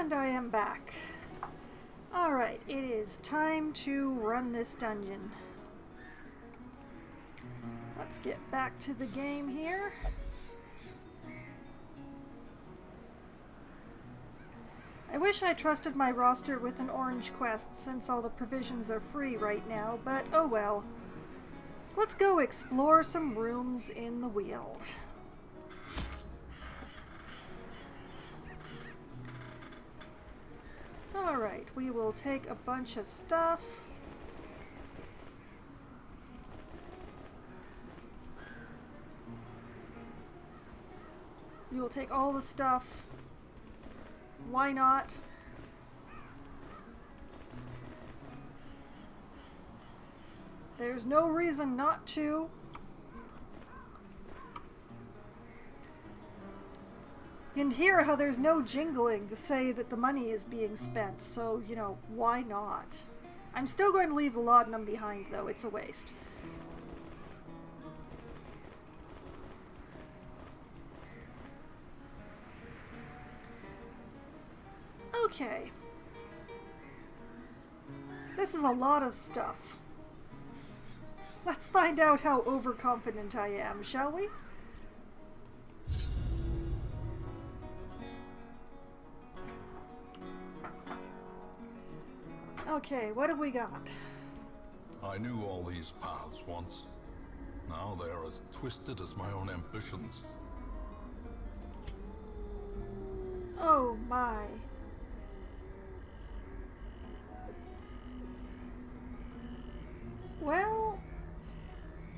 And I am back. Alright, it is time to run this dungeon. Let's get back to the game here. I wish I trusted my roster with an orange quest since all the provisions are free right now, but oh well. Let's go explore some rooms in the Weald. Alright, we will take a bunch of stuff. We will take all the stuff. Why not? There's no reason not to. You can hear how there's no jingling to say that the money is being spent, so, you know, why not? I'm still going to leave the laudanum behind, though. It's a waste. Okay. This is a lot of stuff. Let's find out how overconfident I am, shall we? Okay, what have we got? I knew all these paths once. Now they are as twisted as my own ambitions. Oh my. Well,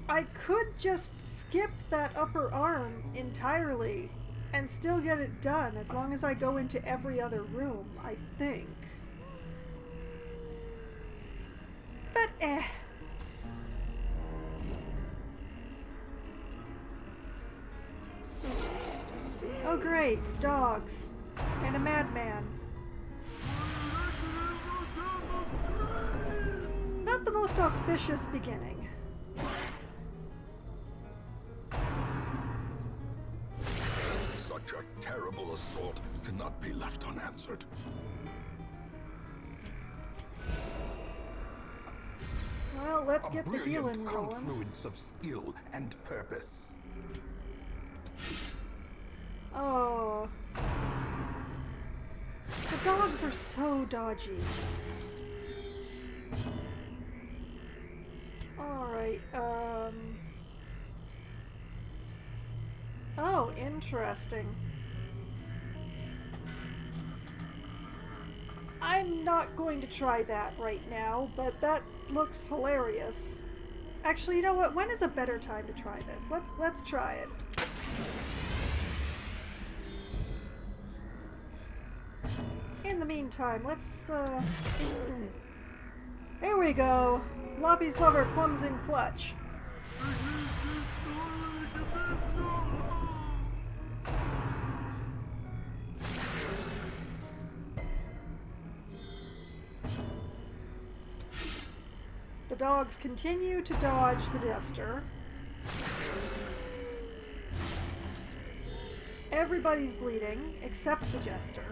I could just skip that upper arm entirely and still get it done as long as I go into every other room, I think. But Oh great, dogs. And a madman. Not the most auspicious beginning. Such a terrible assault cannot be left unanswered. Well, let's get the healing rolling. rolling. Confluence of skill and purpose. Oh. The dogs are so dodgy. Alright, Oh, interesting. I'm not going to try that right now, but that looks hilarious. Actually, you know what? When is a better time to try this? Let's try it. In the meantime, let's, There we go. Loppy's lover comes in clutch. The dogs continue to dodge the Jester. Everybody's bleeding, except the Jester.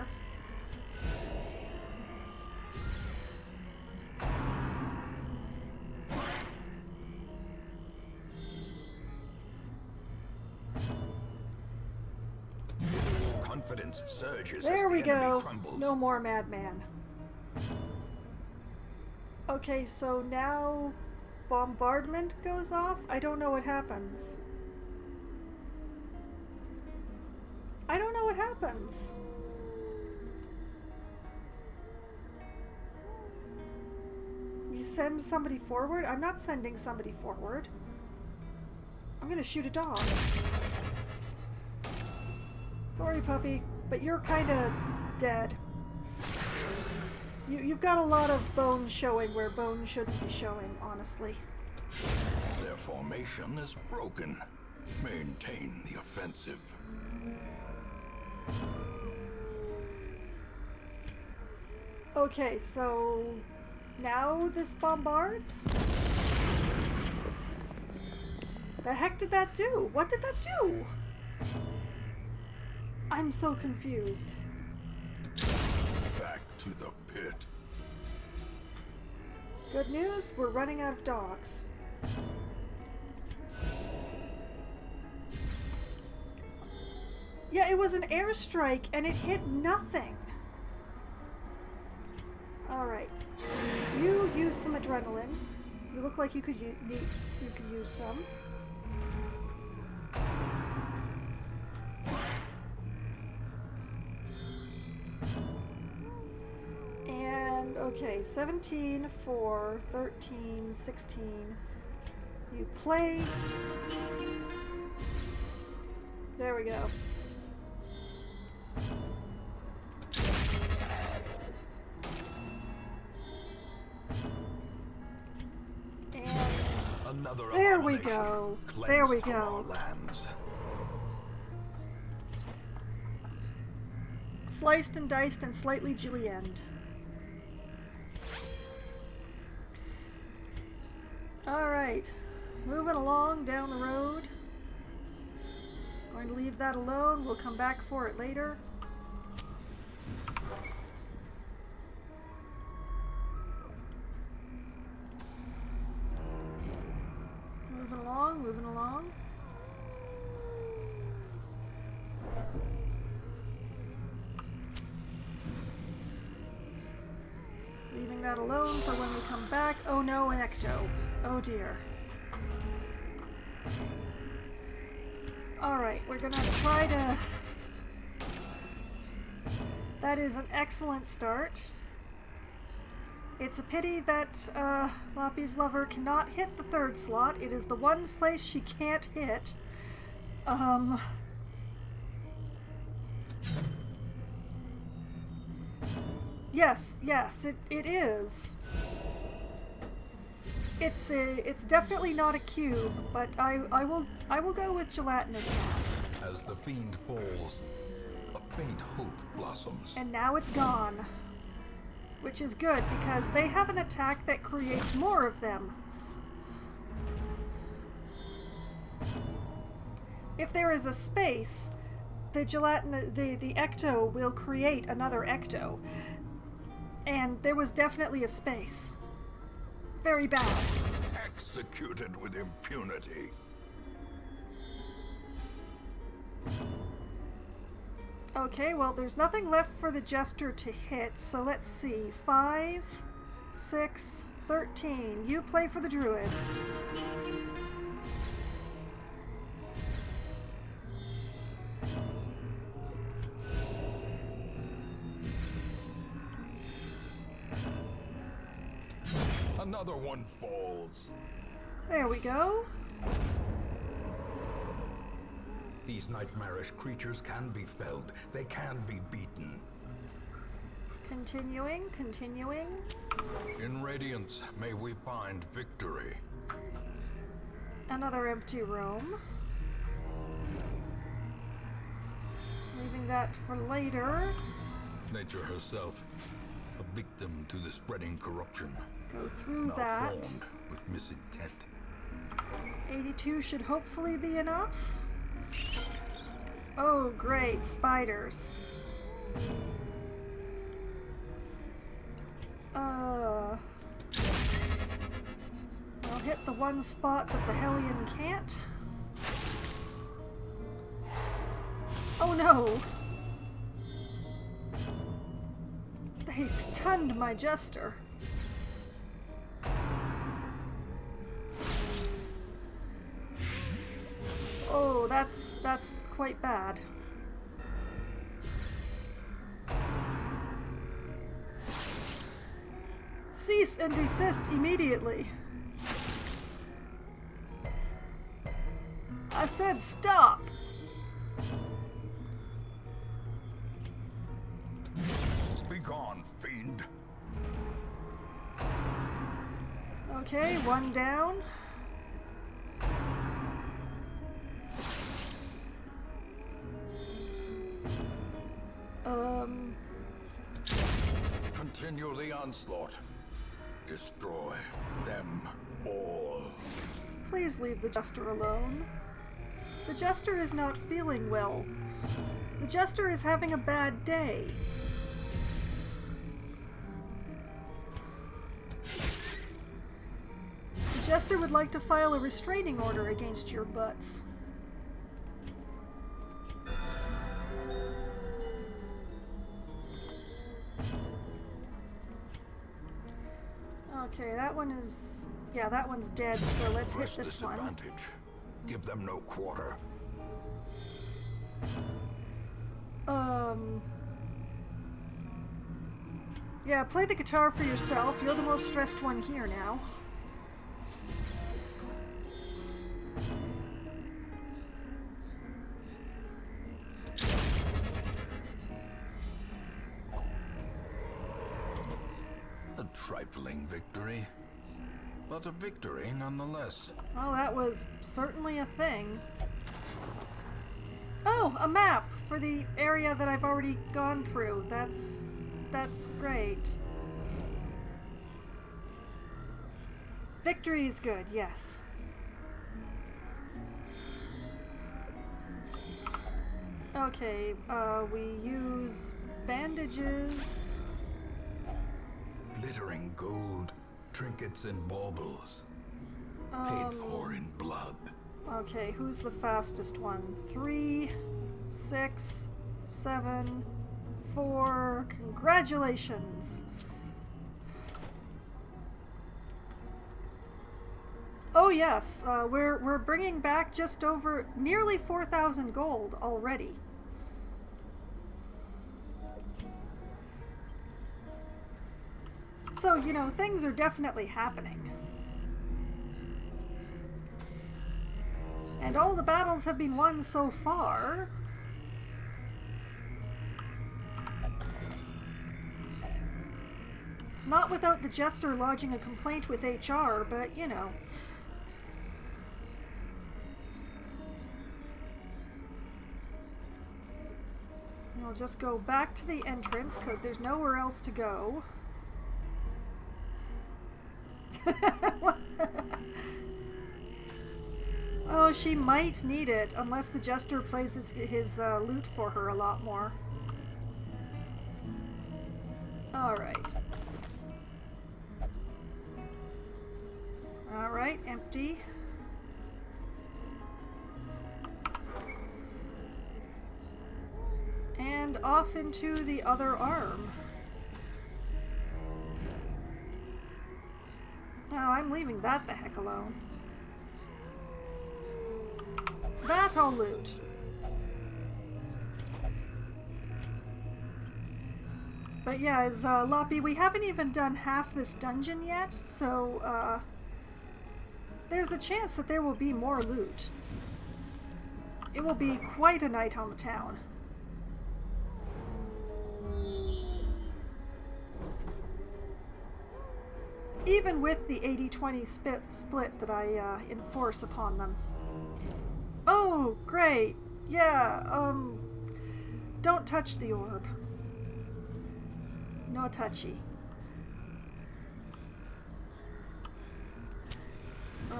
Confidence surges. There as we the enemy go. crumbles. No more madman. Okay, so now bombardment goes off? I don't know what happens. I don't know what happens. You send somebody forward? I'm not sending somebody forward. I'm gonna shoot a dog. Sorry, puppy, but you're kinda dead. You've got a lot of bone showing where bone shouldn't be showing, honestly. Their formation is broken. Maintain the offensive. Okay, so now this bombards? The heck did that do? What did that do? I'm so confused. to the pit. Good news, we're running out of dogs. Yeah, it was an airstrike and it hit nothing. Alright. You use some adrenaline. You look like you could use some. And okay, 17, 4, 13, 16. You play. There we go. Another there we go. There we go. Sliced and diced and slightly julienned. Alright. Moving along down the road. Going to leave that alone. We'll come back for it later. Moving along. Leaving that alone for when we come back. Oh no, an ecto. Oh dear. Alright, we're gonna try to... That is an excellent start. It's a pity that Loppy's lover cannot hit the third slot. It is the one place she can't hit. Yes, it is. It's definitely not a cube, but I will go with gelatinous mass. As the fiend falls, a faint hope blossoms. And now it's gone. Which is good, because they have an attack that creates more of them. If there is a space, the ecto will create another ecto. And there was definitely a space. Very bad. Executed with impunity. Okay, well, there's nothing left for the Jester to hit, so let's see. 5, 6, 13. You play for the Druid. Another one falls. There we go. These nightmarish creatures can be felled. They can be beaten. Continuing. In Radiance, may we find victory. Another empty room. Leaving that for later. Nature herself, a victim to the spreading corruption. Go through now that. Formed with misintent. 82 should hopefully be enough. Oh, great. Spiders. I'll hit the one spot that the Hellion can't. Oh no! They stunned my Jester. Oh, that's quite bad. Cease and desist immediately. I said stop. Begone, fiend. Okay, one down. Continue the onslaught. Destroy them all. Please leave the Jester alone. The Jester is not feeling well. The Jester is having a bad day. Jester would like to file a restraining order against your butts. Okay, that one is... yeah, that one's dead, so let's hit this one. Disadvantage. Give them no quarter. Yeah, play the guitar for yourself. You're the most stressed one here now. A trifling victory, but a victory nonetheless. Oh, that was certainly a thing. Oh, a map for the area that I've already gone through. That's great. Victory is good, yes. Okay, we use bandages. Glittering gold, trinkets and baubles. Paid for in blood. Okay, who's the fastest one? 3, 6, 7, 4. Congratulations! Oh yes, we're bringing back just over nearly 4,000 gold already. So, you know, things are definitely happening. And all the battles have been won so far. Not without the Jester lodging a complaint with HR, but, you know. We'll just go back to the entrance, because there's nowhere else to go. Oh, she might need it, unless the Jester plays his loot for her a lot more. Alright. Alright, empty. And off into the other arm. Oh, I'm leaving that the heck alone. That I'll loot. But yeah, as Loppy, we haven't even done half this dungeon yet, so there's a chance that there will be more loot. It will be quite a night on the town. Even with the 80-20 split that I enforce upon them. Oh, great. Yeah, don't touch the orb. No touchy.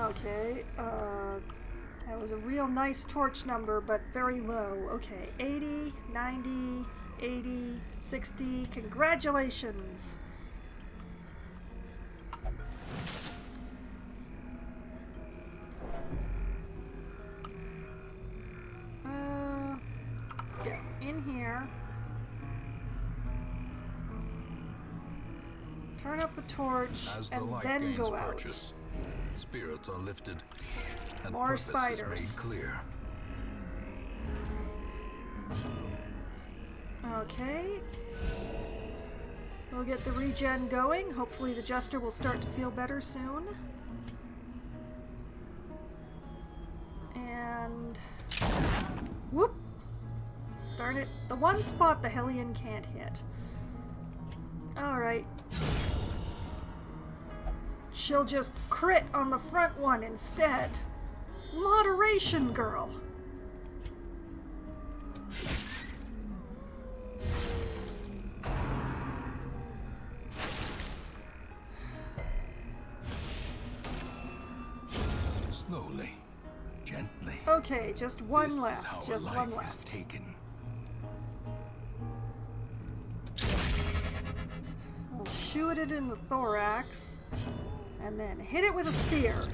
Okay, that was a real nice torch number, but very low. Okay, 80, 90, 80, 60. Congratulations! Get in here. Turn up the torch, and then go out. Spirits are lifted, and more purpose spiders is made clear. Okay. We'll get the regen going. Hopefully the Jester will start to feel better soon. And... whoop! Darn it. The one spot the Hellion can't hit. Alright. She'll just crit on the front one instead. Moderation, girl! Slowly, gently. Okay, just one This left. is how Just a one life left. is taken. We'll shoot it in the thorax. And then hit it with a spear.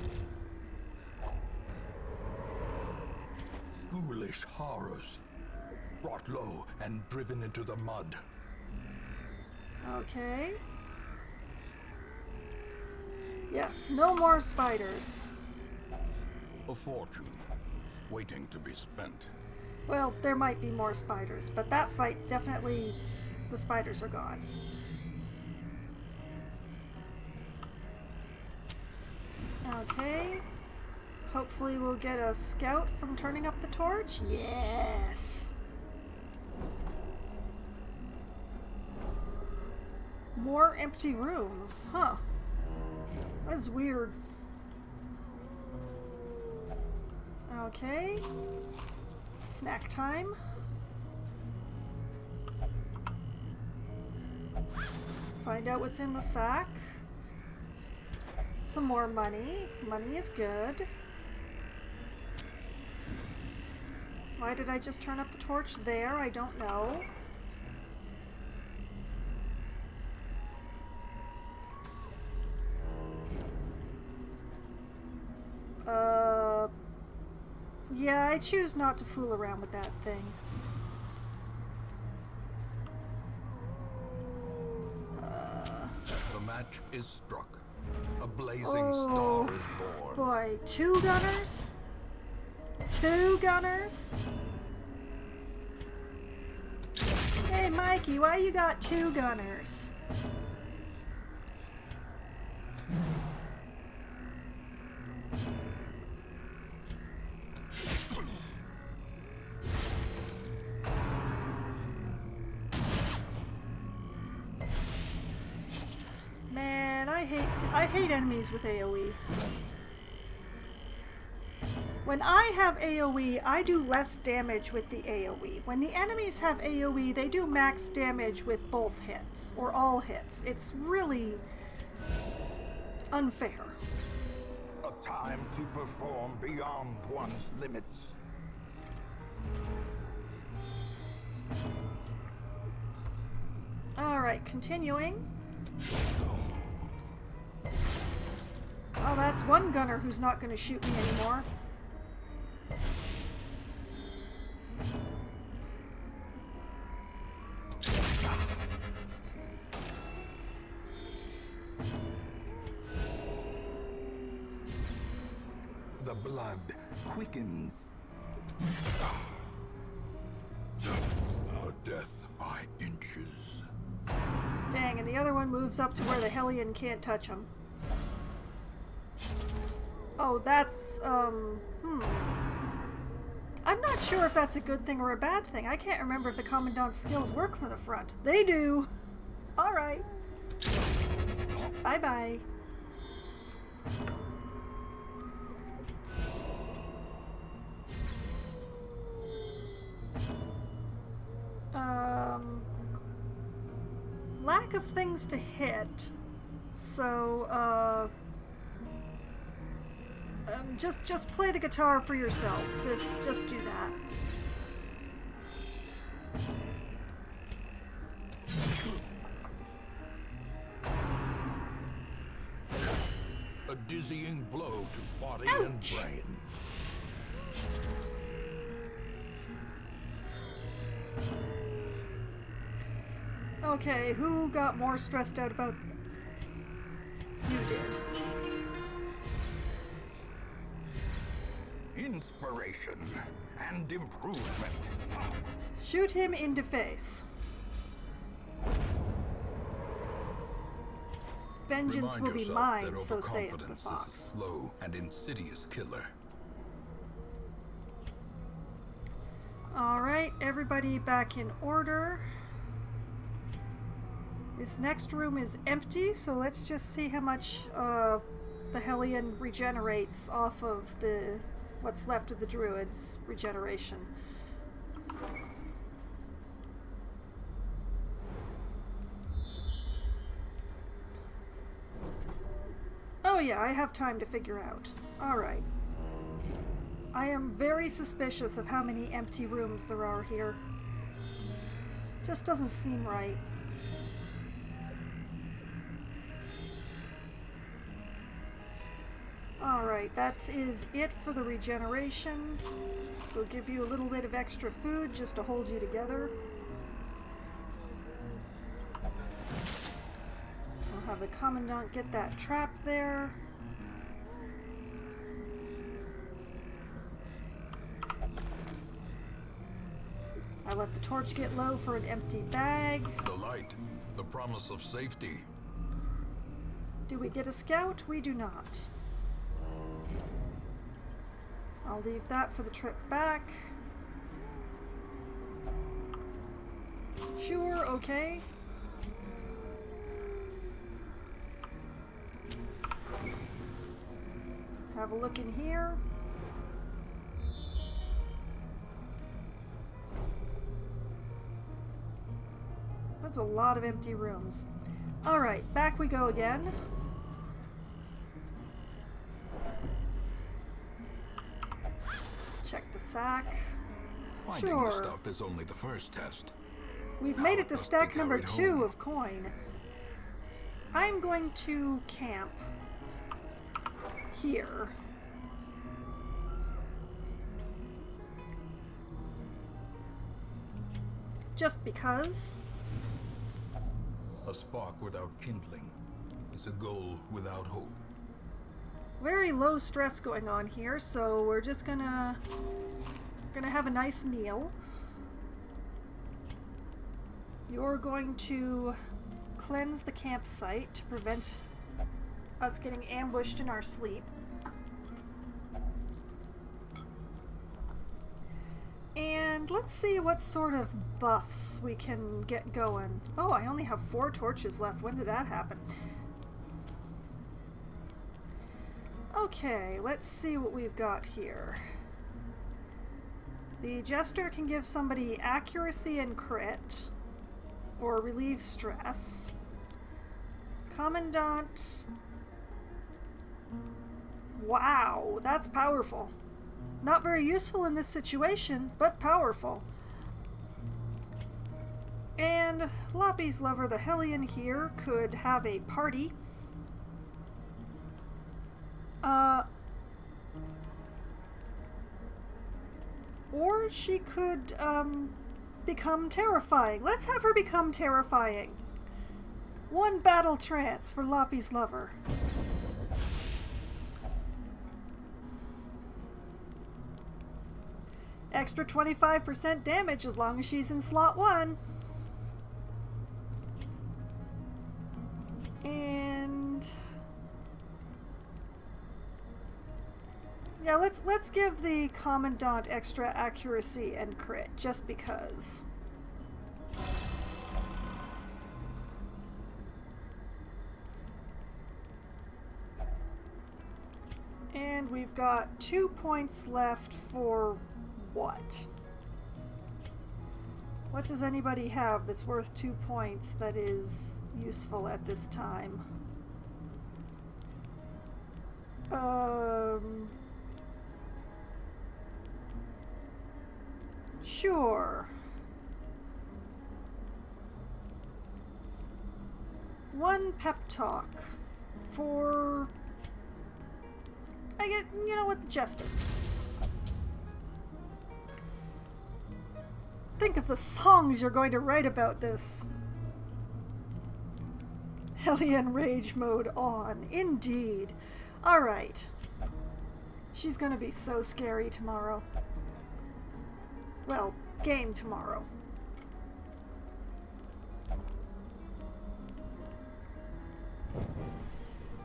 Foolish horrors. Brought low and driven into the mud. Okay. Yes, no more spiders. A fortune, waiting to be spent. Well, there might be more spiders, but that fight definitely, the spiders are gone. Okay. Hopefully we'll get a scout from turning up the torch. Yes! More empty rooms. Huh. That's weird. Okay. Snack time. Find out what's in the sack. Some more money. Money is good. Why did I just turn up the torch there? I don't know. Yeah, I choose not to fool around with that thing. The match is struck. A blazing star is born. Boy, 2 gunners? 2 gunners? Hey, Mikey, why you got 2 gunners? Man, I hate enemies with AoE. When I have AoE, I do less damage with the AoE. When the enemies have AoE, they do max damage with both hits, or all hits. It's really unfair. A time to perform beyond one's limits. Alright, continuing. Oh, that's one gunner who's not going to shoot me anymore. The blood quickens. A death by inches. Dang, and the other one moves up to where the Hellion can't touch him. Oh, that's, I'm not sure if that's a good thing or a bad thing. I can't remember if the Commandant's skills work from the front. They do! Alright. Bye-bye. Lack of things to hit. So, just play the guitar for yourself. Just do that. A dizzying blow to body and Ouch. brain. Okay, who got more stressed out about you did. Inspiration and improvement. Shoot him in the face. Vengeance Remind will be yourself mine, that so saith the overconfidence is a fox. slow and insidious killer. Alright, everybody back in order. This next room is empty, so let's just see how much the Hellion regenerates off of the what's left of the Druid's regeneration. Oh yeah, I have time to figure out. Alright. I am very suspicious of how many empty rooms there are here. Just doesn't seem right. Alright, that is it for the regeneration. We'll give you a little bit of extra food just to hold you together. We'll have the Commandant get that trap there. I let the torch get low for an empty bag. The light, the promise of safety. Do we get a scout? We do not. I'll leave that for the trip back. Sure, okay. Have a look in here. That's a lot of empty rooms. Alright, back we go again. Check the sack. Finding Sure. the stuff is only the first test. We've Now made it it to must stack be number carried 2 home. of coin. I'm going to camp here. Just because. A spark without kindling is a goal without hope. Very low stress going on here, so we're just gonna have a nice meal. You're going to cleanse the campsite to prevent us getting ambushed in our sleep. And let's see what sort of buffs we can get going. Oh, I only have 4 torches left. When did that happen? Okay, let's see what we've got here. The Jester can give somebody accuracy and crit, or relieve stress. Commandant... Wow, that's powerful. Not very useful in this situation, but powerful. And Loppy's lover, the Hellion here, could have a party. Or she could, become terrifying. Let's have her become terrifying. 1 battle trance for Loppy's lover. Extra 25% damage as long as she's in slot 1. And yeah, let's give the Commandant extra accuracy and crit just because. And we've got 2 points left for what? What does anybody have that's worth 2 points that is useful at this time? Sure. 1 pep talk for... I get, you know what, the Jester. Think of the songs you're going to write about this. Hellion Rage mode on. Indeed. Alright. She's gonna be so scary tomorrow. Well, game tomorrow.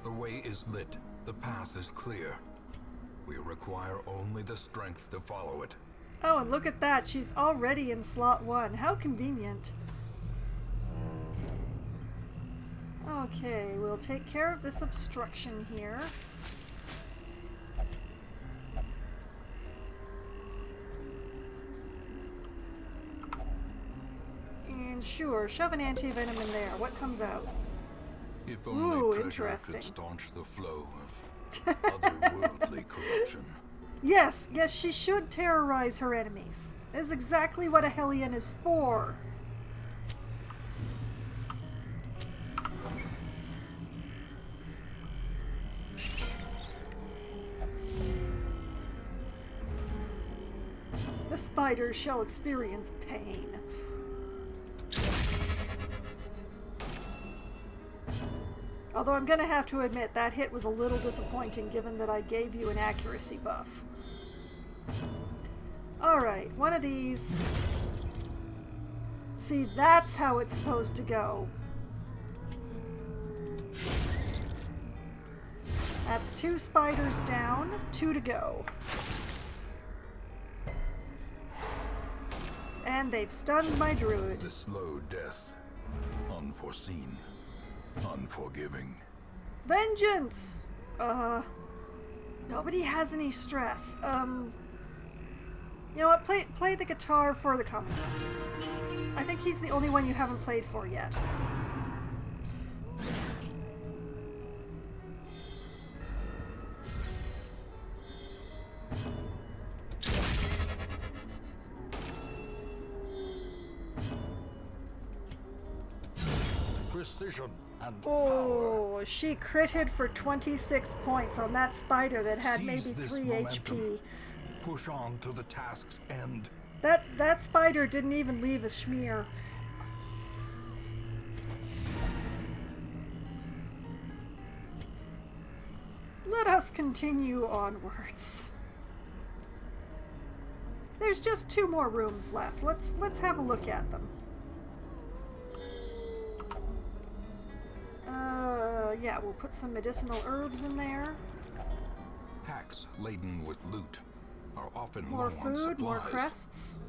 The way is lit. The path is clear. We require only the strength to follow it. Oh, and look at that. She's already in slot 1. How convenient. Okay, we'll take care of this obstruction here. And sure, shove an anti-venom in there. What comes out? If only treasure interesting. could staunch the flow of otherworldly corruption. Yes, she should terrorize her enemies. This is exactly what a Hellion is for. spiders shall experience pain. Although I'm gonna have to admit that hit was a little disappointing given that I gave you an accuracy buff. Alright, one of these. See, that's how it's supposed to go. That's 2 spiders down, 2 to go. And they've stunned my druid. The slow death. Unforeseen. Unforgiving. Vengeance! Nobody has any stress. You know what? Play the guitar for the commandant. I think he's the only one you haven't played for yet. Precision and Oh, she critted for 26 points on that spider that had maybe Seize this 3 momentum. HP. Push on to the task's end. That spider didn't even leave a smear. Let us continue onwards. There's just 2 more rooms left. Let's have a look at them. Yeah, we'll put some medicinal herbs in there. Hacks laden with loot are often More low on food, more supplies. crests.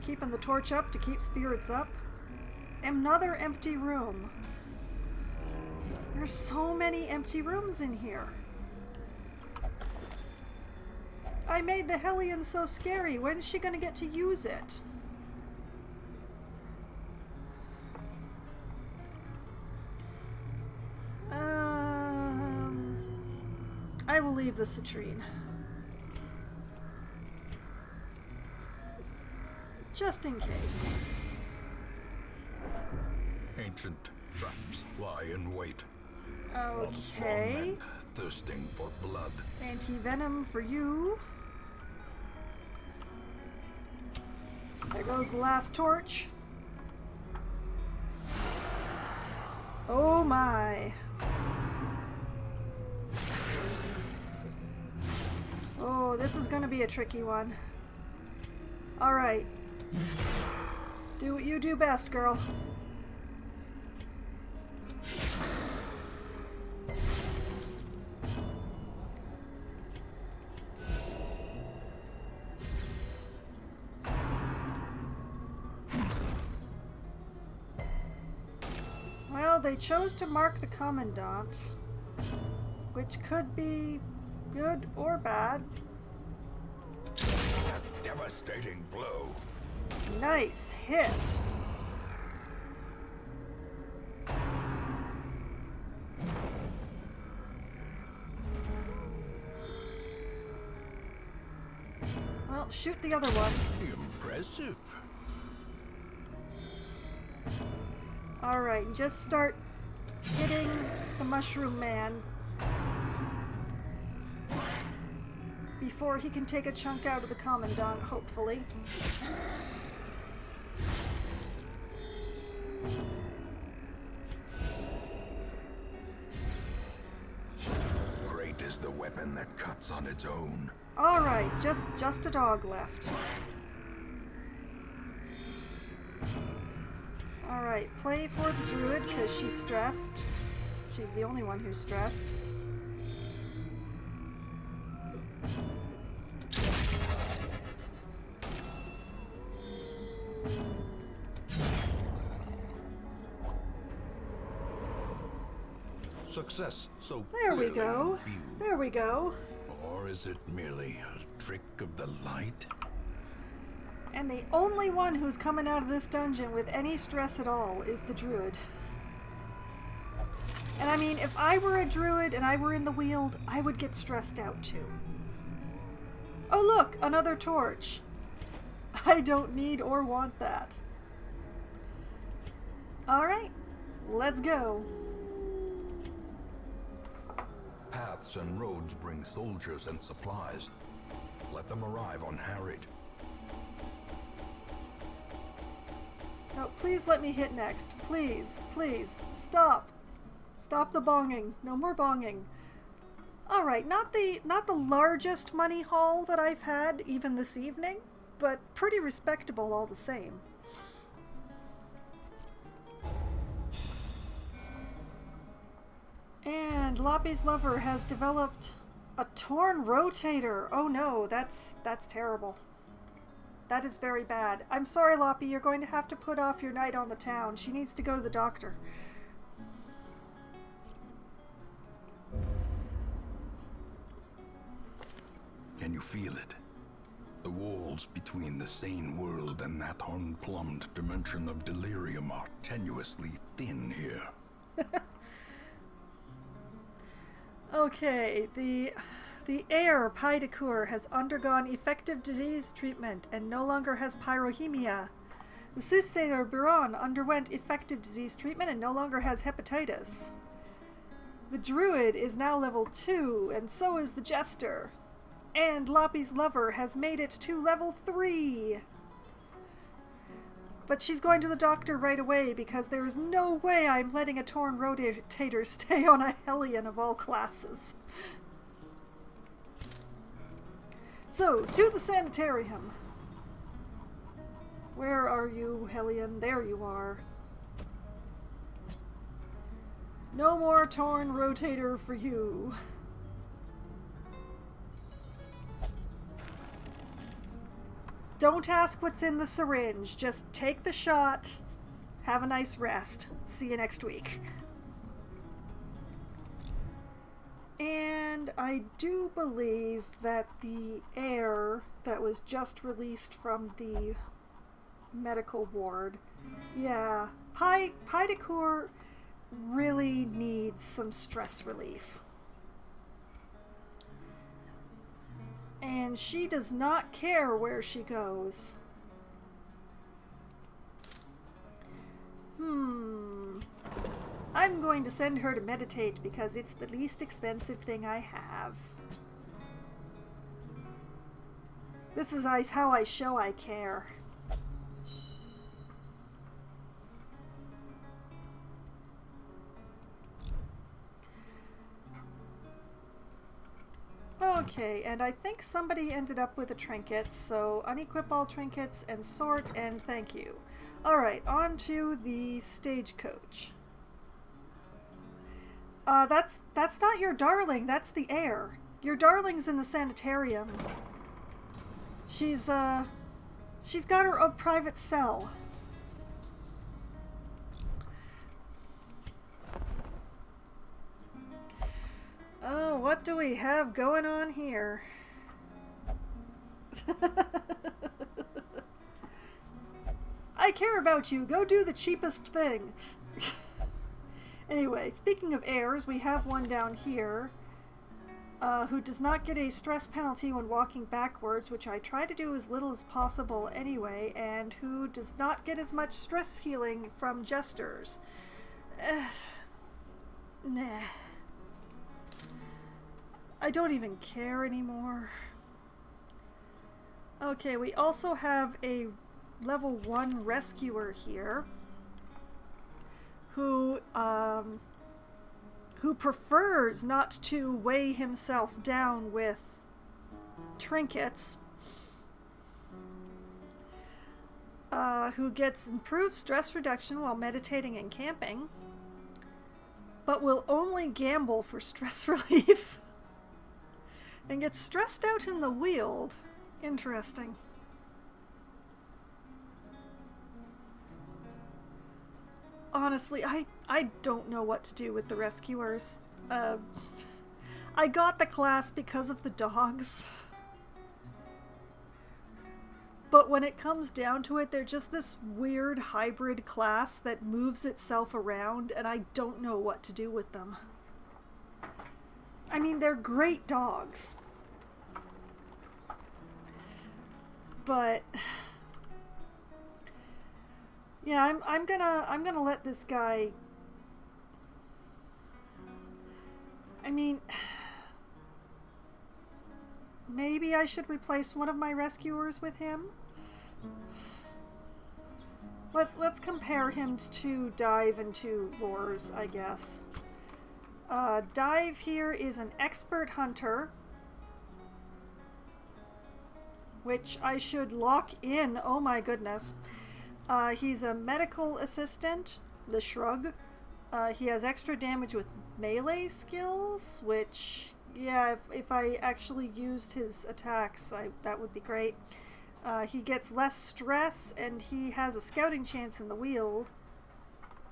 Keeping the torch up to keep spirits up. Another empty room. There's so many empty rooms in here. I made the Hellion so scary. When is she going to get to use it? I will leave the citrine. Just in case. Ancient traps lie in wait. Okay. Men thirsting for blood. Anti-venom for you. There goes the last torch. Oh my. Oh, this is gonna be a tricky one. Alright. Do what you do best, girl. Well, they chose to mark the commandant, which could be good or bad. A devastating blow. Nice hit. Well, shoot the other one. Impressive. Alright, just start hitting the mushroom man before he can take a chunk out of the commandant, hopefully. Great is the weapon that cuts on its own. Alright, just a dog left. Alright, play for the druid because she's stressed. She's the only one who's stressed. Success so There we clearly go. in view. There we go. Or is it merely a trick of the light? And the only one who's coming out of this dungeon with any stress at all is the druid. And I mean, if I were a druid and I were in the Weald, I would get stressed out too. Oh look, another torch. I don't need or want that. Alright, let's go. Paths and roads bring soldiers and supplies. Let them arrive unharried. No, please let me hit next. Please, please, stop. Stop the bonging. No more bonging. Alright, not the largest money haul that I've had even this evening, but pretty respectable all the same. And Loppy's lover has developed a torn rotator. Oh no, that's terrible. That is very bad. I'm sorry, Loppy, you're going to have to put off your night on the town. She needs to go to the doctor. Can you feel it? The walls between the sane world and that unplumbed dimension of delirium are tenuously thin here. Okay, the heir, Pydecour, has undergone effective disease treatment and no longer has pyrohemia. The soothsayer, Buron, underwent effective disease treatment and no longer has hepatitis. The druid is now level 2, and so is the jester. And Loppy's lover has made it to level 3. But she's going to the doctor right away because there's no way I'm letting a torn rotator stay on a Hellion of all classes. So, to the sanitarium. Where are you, Hellion? There you are. No more torn rotator for you. Don't ask what's in the syringe. Just take the shot. Have a nice rest. See you next week. And I do believe that the heir that was just released from the medical ward, yeah, Pydecour really needs some stress relief. And she does not care where she goes. I'm going to send her to meditate because it's the least expensive thing I have. This is how I show I care. Okay, and I think somebody ended up with a trinket, so unequip all trinkets and sort, and thank you. Alright, on to the stagecoach. That's not your darling, that's the heir. Your darling's in the sanitarium. She's got her own private cell. Oh, what do we have going on here? I care about you. Go do the cheapest thing. Anyway, speaking of heirs, we have one down here who does not get a stress penalty when walking backwards, which I try to do as little as possible anyway, and who does not get as much stress healing from jesters. Nah. I don't even care anymore. Okay, we also have a level 1 rescuer here who prefers not to weigh himself down with trinkets, who gets improved stress reduction while meditating and camping, but will only gamble for stress relief. And gets stressed out in the Weald. Interesting. Honestly, I don't know what to do with the rescuers. I got the class because of the dogs. But when it comes down to it, they're just this weird hybrid class that moves itself around, and I don't know what to do with them. I mean, they're great dogs. But Yeah, I'm gonna let this guy. I mean, maybe I should replace one of my rescuers with him. Let's compare him to Dive and to Lures, I guess. Dive here is an expert hunter, which I should lock in. Oh my goodness. He's a medical assistant, the shrug. He has extra damage with melee skills, which, yeah, if I actually used his attacks, that would be great. He gets less stress, and he has a scouting chance in the Weald.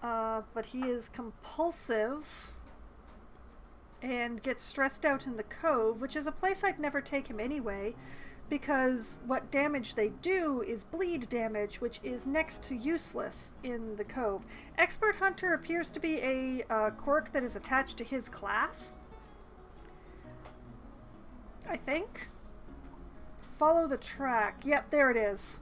But he is compulsive and gets stressed out in the Cove, which is a place I'd never take him anyway, because what damage they do is bleed damage, which is next to useless in the Cove. Expert Hunter appears to be a quirk that is attached to his class, I think. Follow the track. Yep, there it is.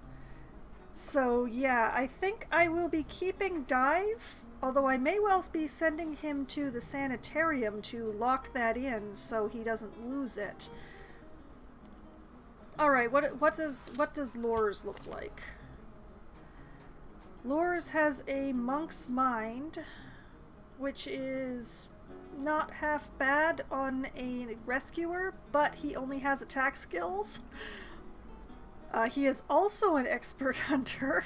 So yeah, I think I will be keeping Dive, although I may well be sending him to the sanitarium to lock that in so he doesn't lose it. Alright, what does Lures look like? Lures has a monk's mind, which is not half bad on a rescuer, but he only has attack skills. He is also an expert hunter.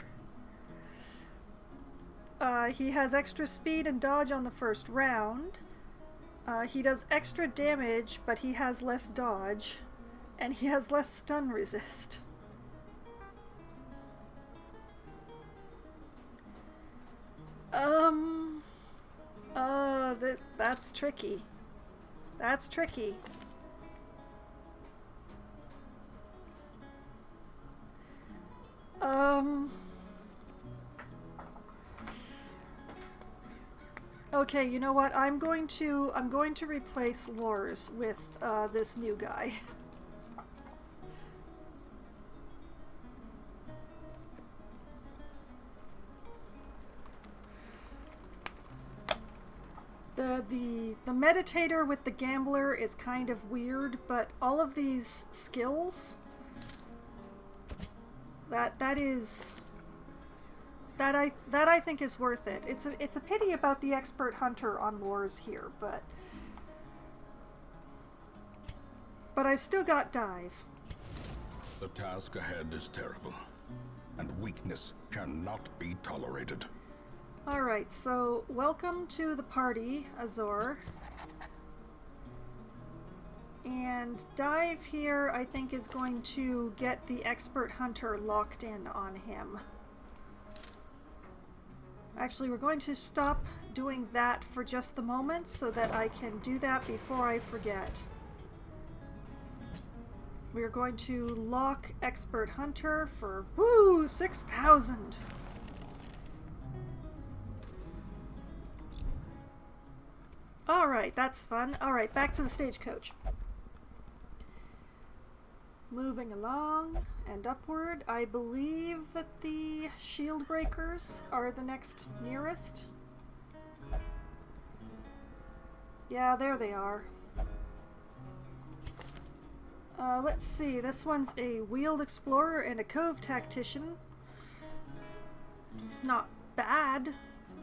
He has extra speed and dodge on the first round. He does extra damage, but he has less dodge. And he has less stun resist. That's tricky. That's tricky. Okay, you know what? I'm going to replace Lures with this new guy. The meditator with the gambler is kind of weird, but all of these skills that I think is worth it. It's a pity about the expert hunter on Lures here, but I've still got Dive. The task ahead is terrible, and weakness cannot be tolerated. Alright, so welcome to the party, Azor. And Dive here, I think, is going to get the expert hunter locked in on him. Actually, we're going to stop doing that for just the moment so that I can do that before I forget. We're going to lock expert hunter for, woo, 6,000! Alright, that's fun. Alright, back to the stagecoach. Moving along and upward. I believe that the shield breakers are the next nearest. Yeah, there they are. Let's see. This one's a Weald Explorer and a Cove Tactician. Not bad.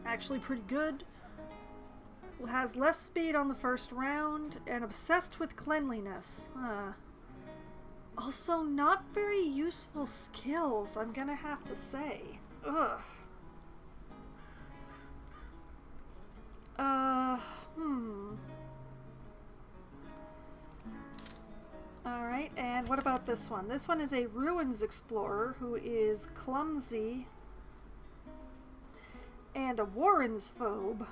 Actually pretty good. Has less speed on the first round and obsessed with cleanliness. Also not very useful skills, I'm gonna have to say. Ugh. Alright, and what about this one? This one is a Ruins Explorer who is clumsy and a Warren's phobe.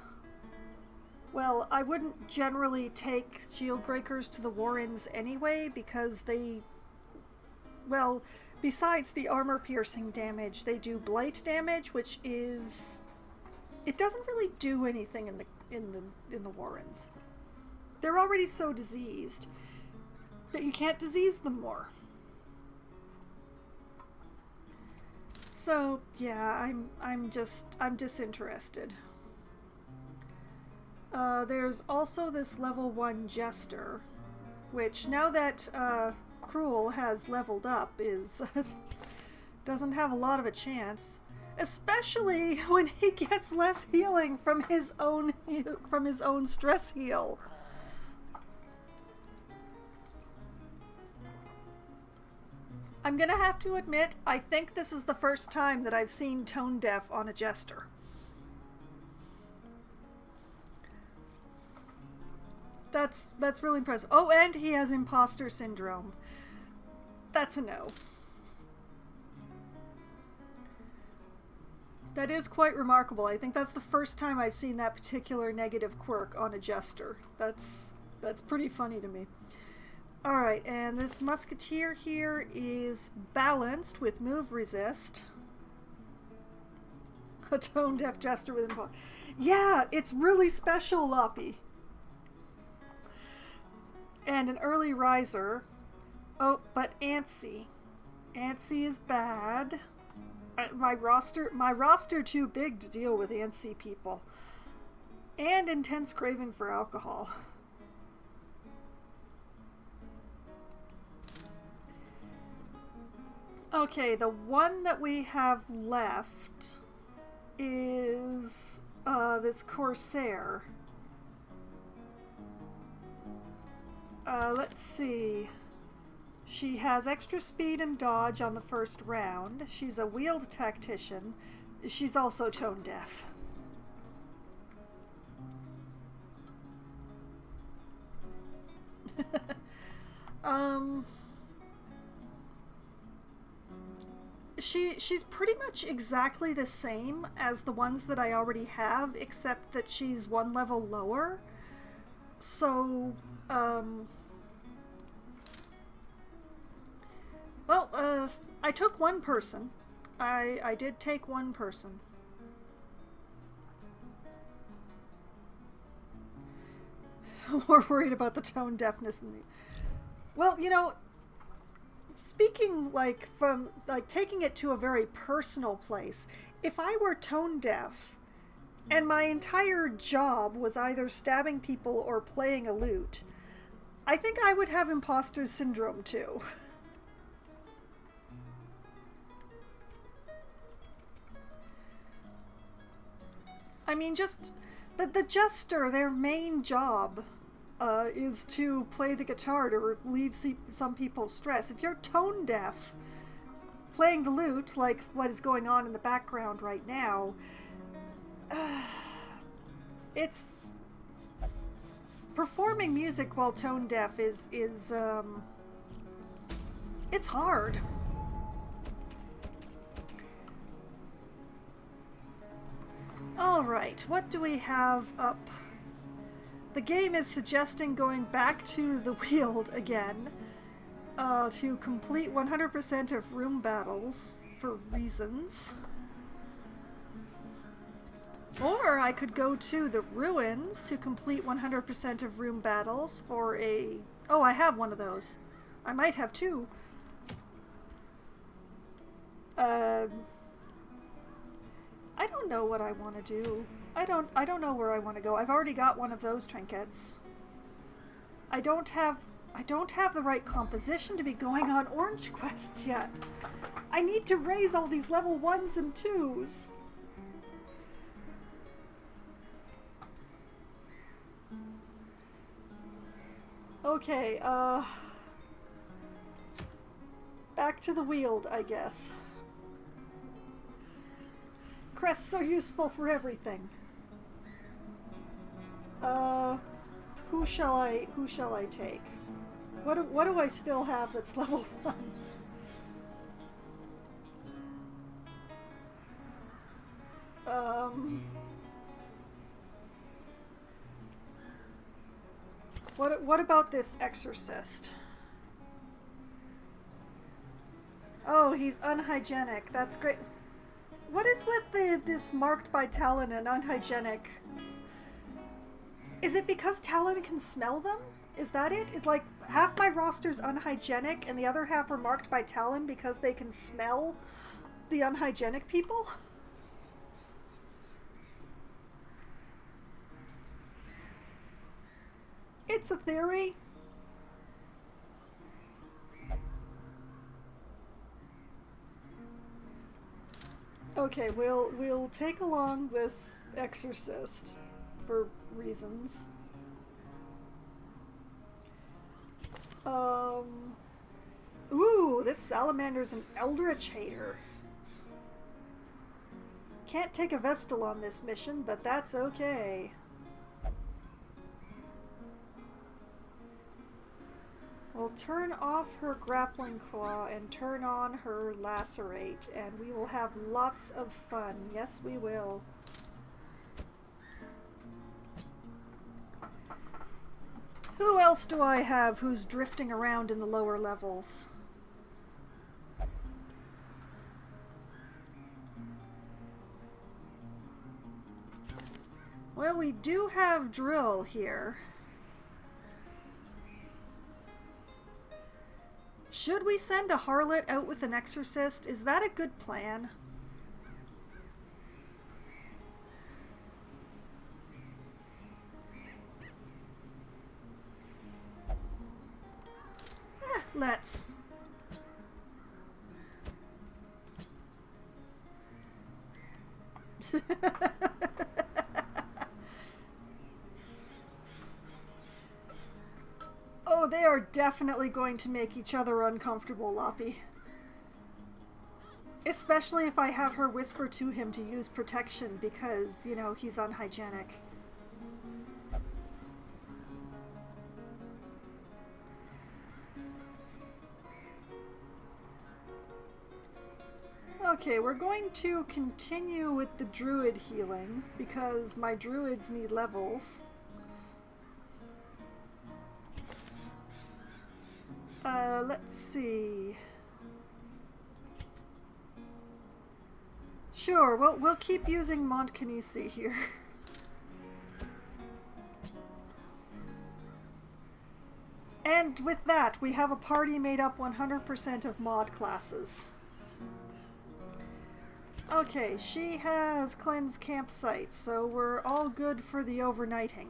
Well, I wouldn't generally take shield breakers to the Warrens anyway because they, well, besides the armor piercing damage, they do blight damage, which is, it doesn't really do anything in the Warrens. They're already so diseased that you can't disease them more. So yeah, I'm disinterested. There's also this level 1 Jester, which now that Cruel has leveled up is doesn't have a lot of a chance, especially when he gets less healing from his own stress heal. I'm gonna have to admit, I think this is the first time that I've seen tone deaf on a Jester. That's really impressive. Oh, and he has imposter syndrome. That's a no. That is quite remarkable. I think that's the first time I've seen that particular negative quirk on a Jester. That's pretty funny to me. Alright, and this musketeer here is balanced with move resist. A tone deaf Jester with imposter. Yeah, it's really special, Loppy. And an early riser. Oh, but Antsy. Antsy is bad. My roster too big to deal with Antsy people. And intense craving for alcohol. Okay, the one that we have left is this Corsair. Let's see. She has extra speed and dodge on the first round. She's a wheeled tactician. She's also tone deaf. She's pretty much exactly the same as the ones that I already have, except that she's one level lower. So, well, I took one person. I did take one person. We're worried about the tone deafness in the... Well, you know, speaking from taking it to a very personal place, if I were tone deaf and my entire job was either stabbing people or playing a lute, I think I would have imposter syndrome too. I mean, just the Jester, their main job is to play the guitar to relieve some people's stress. If you're tone deaf, playing the lute, like what is going on in the background right now, it's... Performing music while tone deaf is it's hard. Alright, what do we have up? The game is suggesting going back to the Weald again to complete 100% of room battles for reasons. Or I could go to the Ruins to complete 100% of room battles for a... Oh, I have one of those. I might have two. I don't know what I want to do. I don't know where I want to go. I've already got one of those trinkets. I don't have the right composition to be going on Orange Quest yet. I need to raise all these level 1s and 2s. Okay, back to the Weald, I guess. Crests are useful for everything. Who shall I take? What do I still have that's level 1? What about this exorcist? Oh, he's unhygienic. That's great. What is with this marked by Talon and unhygienic? Is it because Talon can smell them? Is that it? It's like half my roster's unhygienic and the other half are marked by Talon because they can smell the unhygienic people? It's a theory. Okay, we'll take along this exorcist for reasons. Ooh, this salamander's an eldritch hater. Can't take a Vestal on this mission, but that's okay. We'll turn off her grappling claw and turn on her lacerate, and we will have lots of fun. Yes, we will. Who else do I have who's drifting around in the lower levels? Well, we do have Drill here. Should we send a harlot out with an exorcist? Is that a good plan? Let's. Oh, they are definitely going to make each other uncomfortable, Loppy. Especially if I have her whisper to him to use protection because, you know, he's unhygienic. Okay, we're going to continue with the druid healing because my druids need levels. Let's see. Sure, we'll keep using Montcanisi here. And with that, we have a party made up 100% of mod classes. Okay, she has cleansed campsite, so we're all good for the overnighting.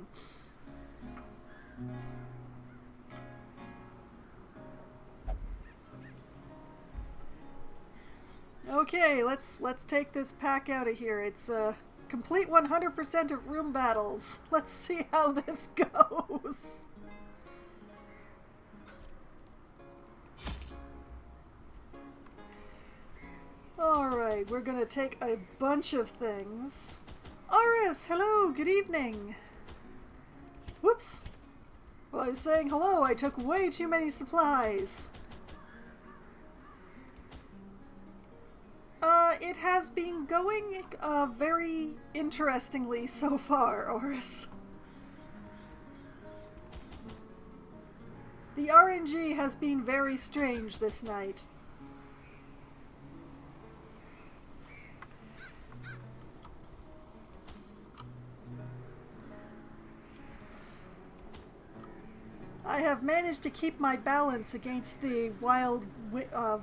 Okay, let's take this pack out of here. It's a complete 100% of room battles. Let's see how this goes. Alright, we're gonna take a bunch of things. Aris, hello, good evening. Whoops. While I was saying hello, I took way too many supplies. It has been going very interestingly so far, Oris. The RNG has been very strange this night. I have managed to keep my balance against the wild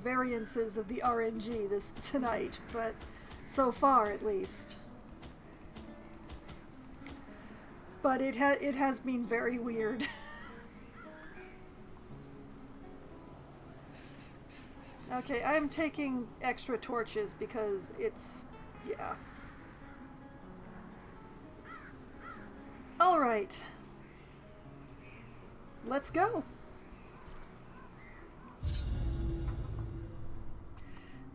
variances of the RNG tonight, but so far at least. But it has been very weird. Okay, I'm taking extra torches because yeah. Alright. Let's go.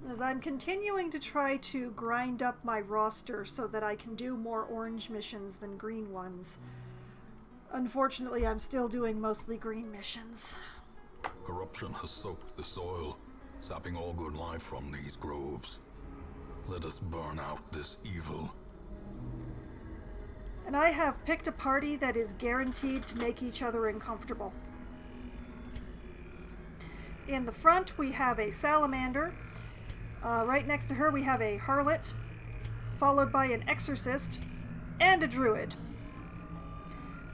As I'm continuing to try to grind up my roster so that I can do more orange missions than green ones. Unfortunately, I'm still doing mostly green missions. Corruption has soaked the soil, sapping all good life from these groves. Let us burn out this evil. And I have picked a party that is guaranteed to make each other uncomfortable. In the front, we have a salamander. Right next to her, we have a harlot, followed by an exorcist, and a druid,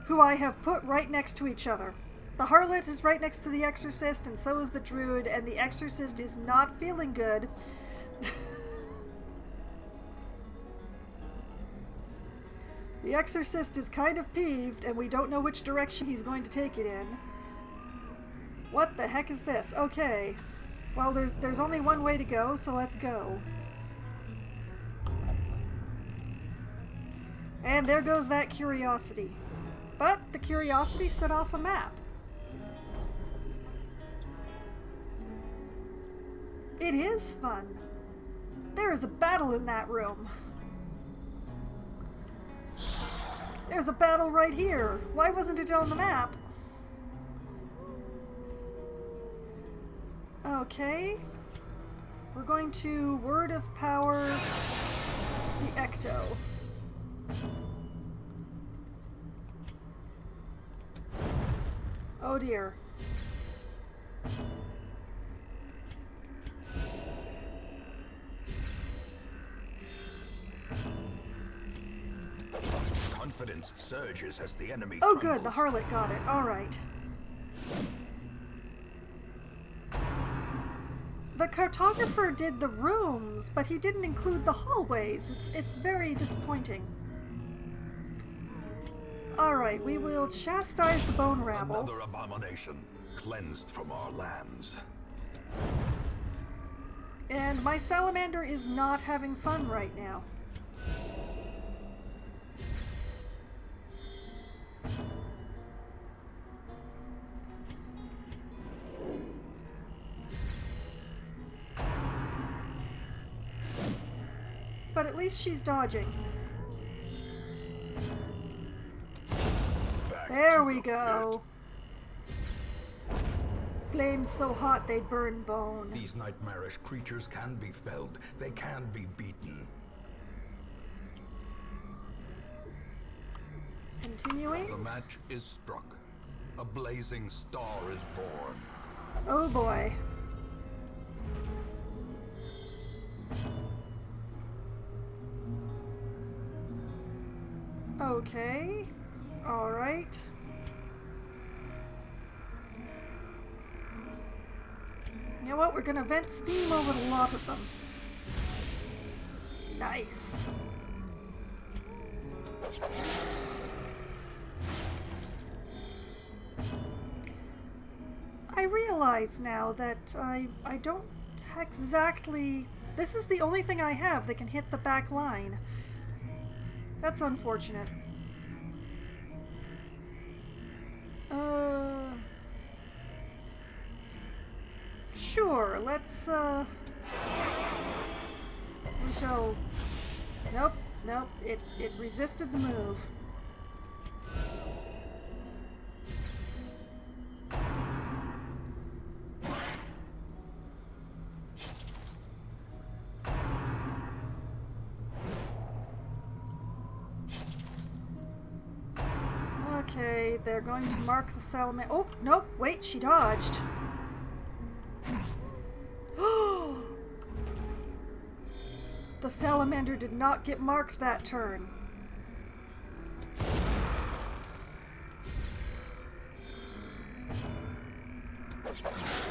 who I have put right next to each other. The harlot is right next to the exorcist, and so is the druid, and the exorcist is not feeling good. The exorcist is kind of peeved, and we don't know which direction he's going to take it in. What the heck is this? Okay. Well, there's only one way to go, so let's go. And there goes that curiosity. But the curiosity set off a map. It is fun. There is a battle in that room. There's a battle right here. Why wasn't it on the map? Okay. We're going to Word of Power the Ecto. Oh dear. Confidence surges as the enemy Oh crumbles. good, the harlot got it. Alright. The cartographer did the rooms, but he didn't include the hallways. It's very disappointing. Alright, we will chastise the bone rabble. Another abomination cleansed from our lands. And my salamander is not having fun right now. But at least she's dodging. There we go. Flames so hot they burn bone. These nightmarish creatures can be felled. They can be beaten. Continuing. The match is struck. A blazing star is born. Oh boy. Okay. Alright. You know what? We're gonna vent steam over the lot of them. Nice. I realize now that I don't exactly... This is the only thing I have that can hit the back line. That's unfortunate. Sure, let's, we shall... Nope, it resisted the move. Okay, they're going to mark the salamander. Oh, nope, wait, she dodged. The salamander did not get marked that turn.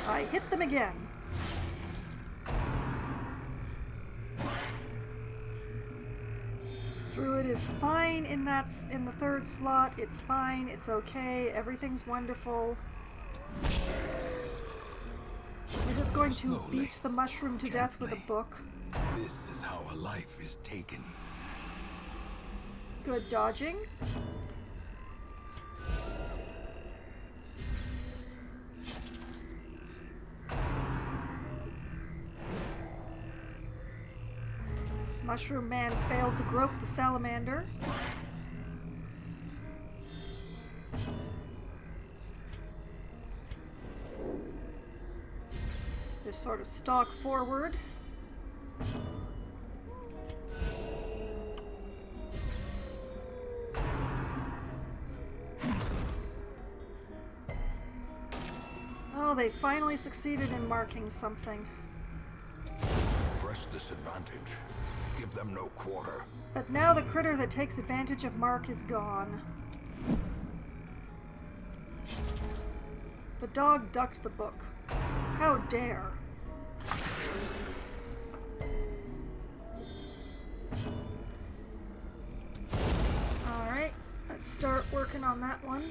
I hit them again. Druid is fine in the third slot. It's fine. It's okay. Everything's wonderful. We're just going to beat the mushroom to death with a book. This is how a life is taken. Good dodging. Mushroom Man failed to grope the salamander. Just sort of stalk forward. Oh, they finally succeeded in marking something. Press this advantage. Give them no quarter. But now the critter that takes advantage of Mark is gone. The dog ducked the book. How dare! working on that one.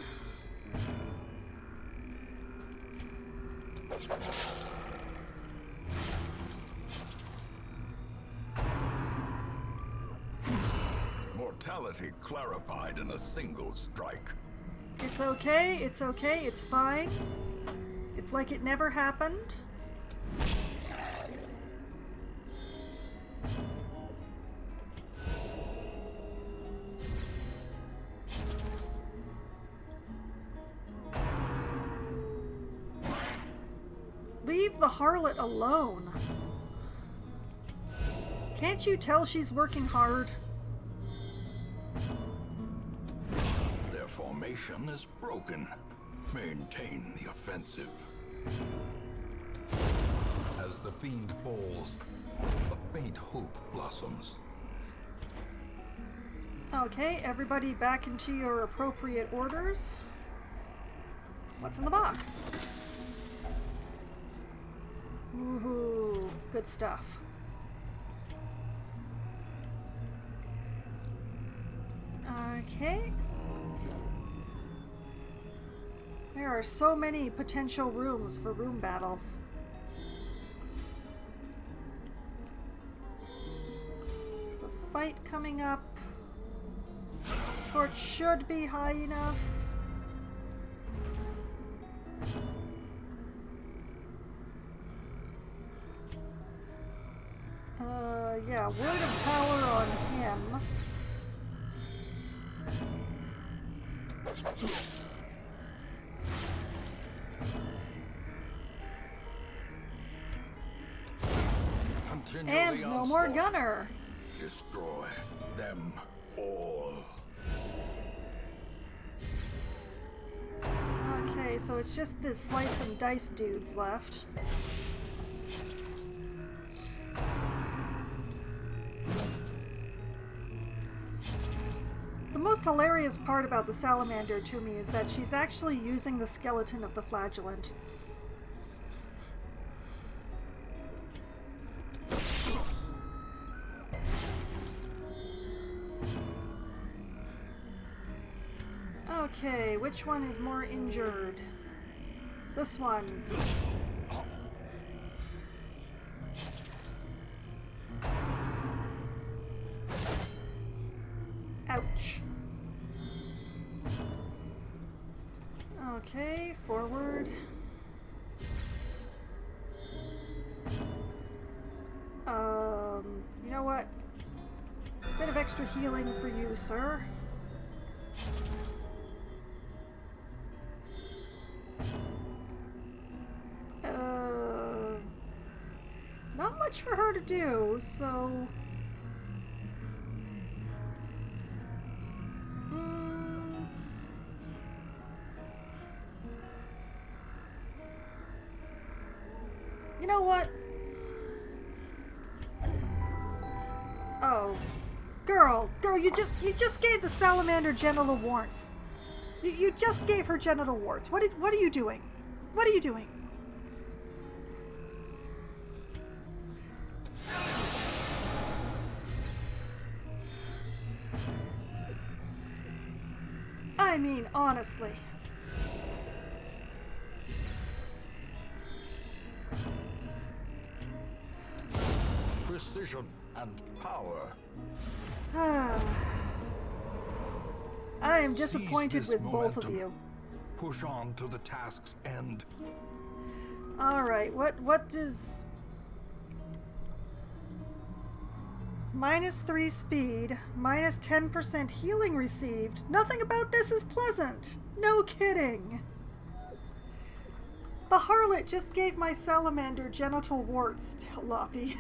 Mortality clarified in a single strike. It's okay, it's okay, it's fine. It's like it never happened. Leave the harlot alone. Can't you tell she's working hard? Their formation is broken. Maintain the offensive. As the fiend falls, a faint hope blossoms. Okay, everybody back into your appropriate orders. What's in the box? Woohoo, good stuff. Okay. There are so many potential rooms for room battles. There's a fight coming up. Torch should be high enough. Yeah, word of power on him. Continue And the no more onslaught. gunner. Destroy them all. Okay, so it's just the slice and dice dudes left. The most hilarious part about the salamander to me is that she's actually using the skeleton of the flagellant. Okay, which one is more injured? This one. Ouch. Okay, forward. You know what? Bit of extra healing for you, sir. Not much for her to do, so... You know what? Oh. Girl, you just gave the salamander genital warts. You just gave her genital warts. What are you doing? What are you doing? I mean, honestly. Precision and power. I am disappointed Seize with this both of momentum. you. Push on to the task's end. Alright, what does... -3 speed, minus 10% healing received. Nothing about this is pleasant. No kidding. The harlot just gave my salamander genital warts, Loppy.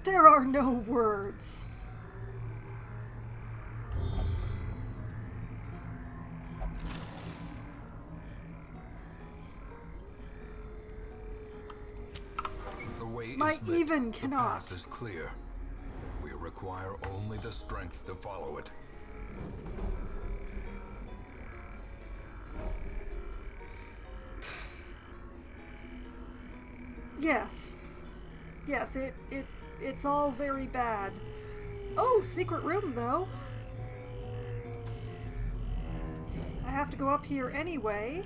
There are no words. The way My is lit. even The cannot. path is clear. We require only the strength to follow it. Yes. Yes, it's all very bad. Oh, secret room though. I have to go up here anyway.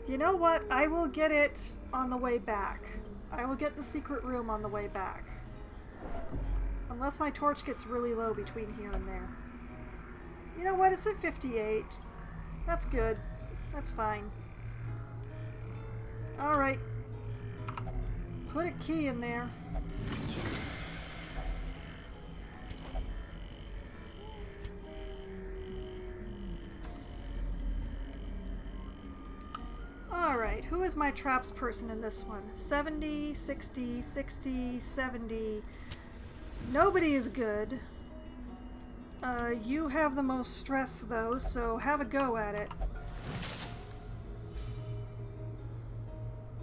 You know what? I will get it on the way back. I will get the secret room on the way back. Unless my torch gets really low between here and there. You know what? It's at 58. That's good. That's fine. Alright. Put a key in there. Alright, who is my traps person in this one? 70, 60, 60, 70. Nobody is good. You have the most stress though, so have a go at it.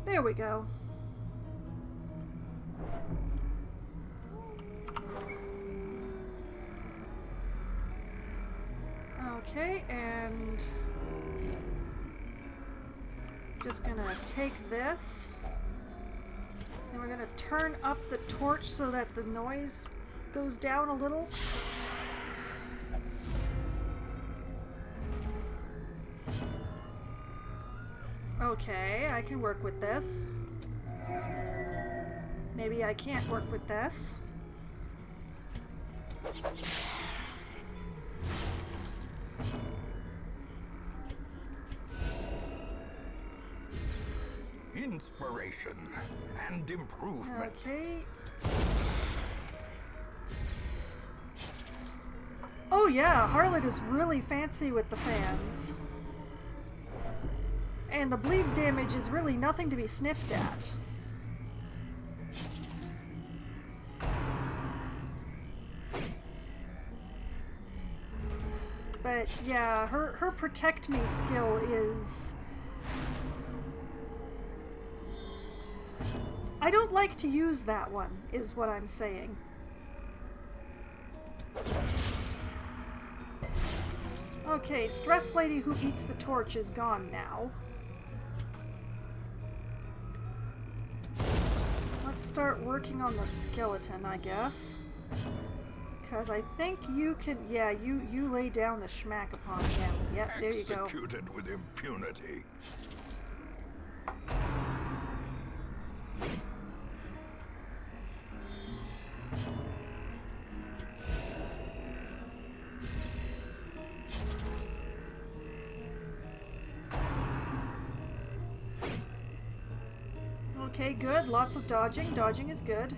There we go. Okay, and just gonna take this, and we're gonna turn up the torch so that the noise goes down a little. Okay, I can work with this. Maybe I can't work with this. Inspiration and improvement. Okay. Oh yeah, Harlot is really fancy with the fans. And the bleed damage is really nothing to be sniffed at. But yeah, her protect me skill is... I don't like to use that one, is what I'm saying. Okay, Stress Lady who eats the torch is gone now. Let's start working on the skeleton, I guess. Because I think you can... Yeah, you lay down the schmack upon him. Yep, there you go. Executed with impunity. Okay, good. Lots of dodging. Dodging is good.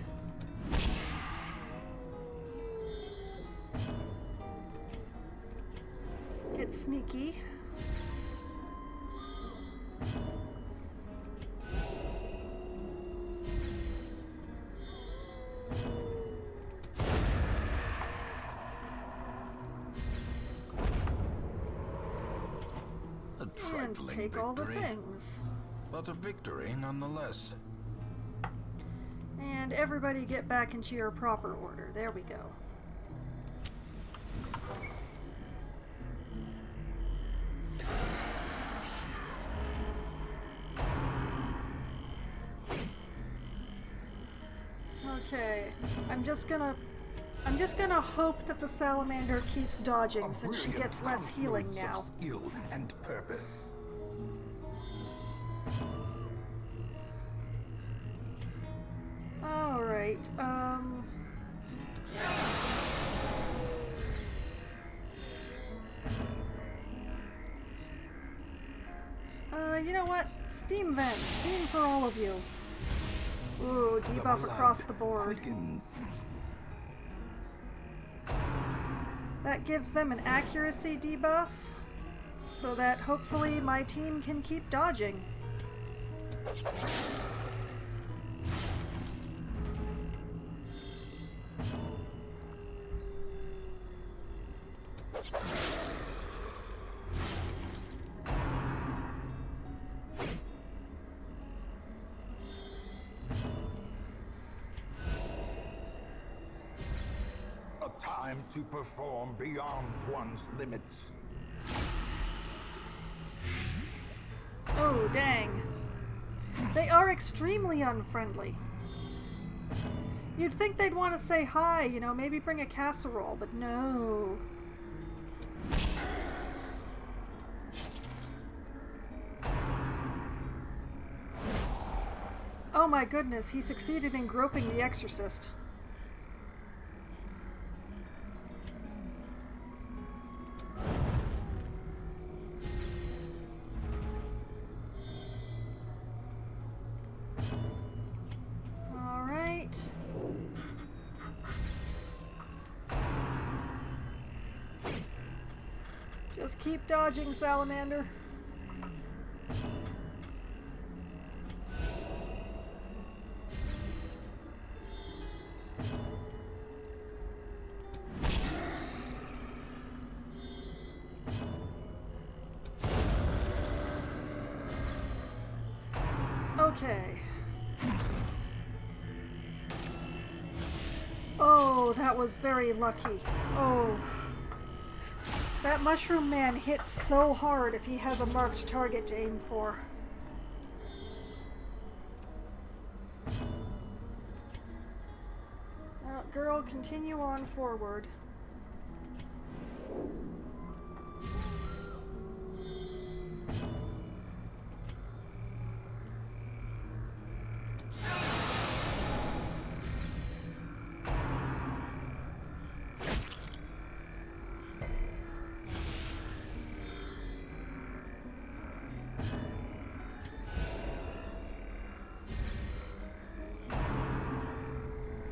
Get sneaky. And take all the things. But a victory nonetheless. And everybody get back into your proper order. There we go. Okay, I'm just gonna hope that the salamander keeps dodging since she gets less healing now. Skill and purpose. Alright, you know what? Steam vent. Steam for all of you. Ooh, debuff across the board. That gives them an accuracy debuff, so that hopefully my team can keep dodging. time to perform beyond one's limits. Oh, dang. They are extremely unfriendly. You'd think they'd want to say hi, you know, maybe bring a casserole, but no. Oh my goodness, he succeeded in groping the exorcist. All right. Just keep dodging, Salamander. Okay. Oh, that was very lucky. Oh. That mushroom man hits so hard if he has a marked target to aim for. Girl, continue on forward.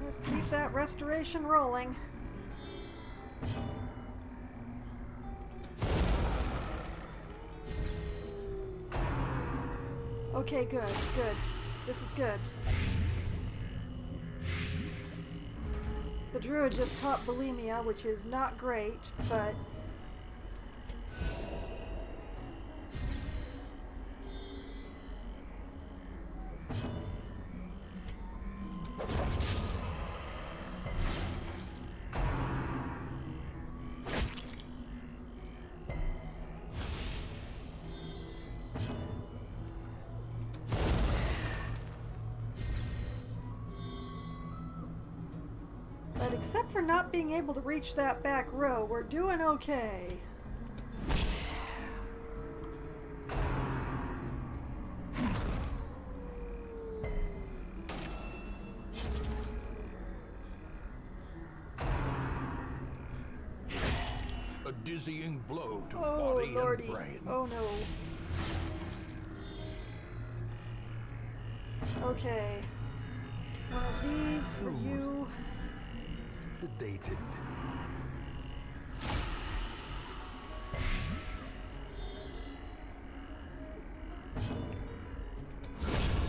Just keep that restoration rolling. Okay, good, good. This is good. The druid just caught bulimia, which is not great, but... But except for not being able to reach that back row, we're doing okay. A dizzying blow to Oh, body lordy. and brain. Oh, no. Okay. One of these for you. Sedated.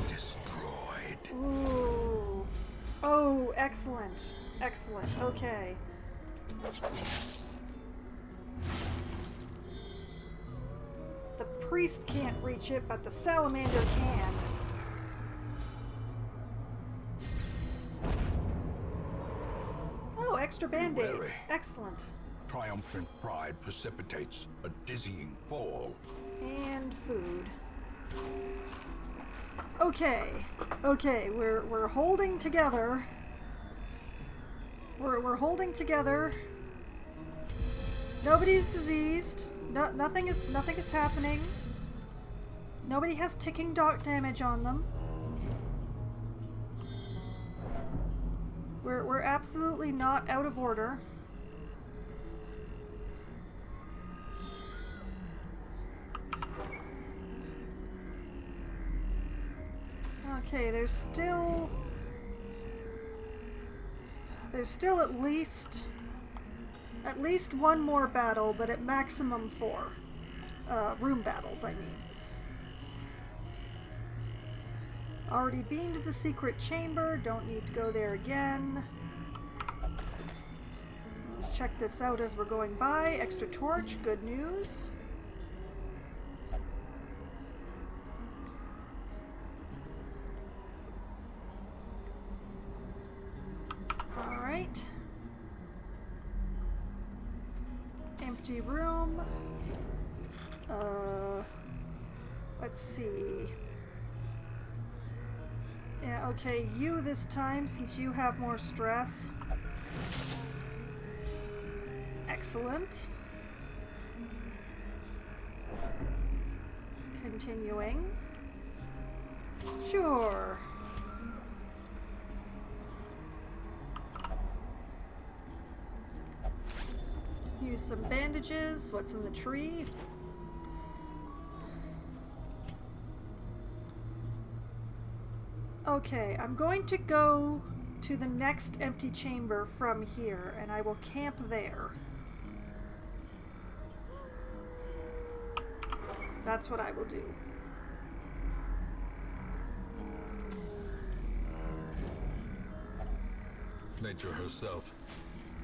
Destroyed. Ooh. Oh, excellent. Excellent. Okay. The priest can't reach it, but the salamander can. Oh, extra band-aids. Wary. Excellent. Triumphant pride precipitates a dizzying fall. And food. Okay. Okay, we're holding together. We're holding together. Nobody's diseased. Nothing is happening. Nobody has ticking dot damage on them. We're absolutely not out of order. Okay, there's still at least one more battle, but at maximum 4 room battles, I mean. Already been to the secret chamber, don't need to go there again. Let's check this out as we're going by. Extra torch, good news. Alright. empty room. Let's see. Yeah, okay, you this time, since you have more stress. Excellent. Continuing. Sure. Use some bandages. What's in the tree? Okay, I'm going to go to the next empty chamber from here, and I will camp there. That's what I will do. Nature herself,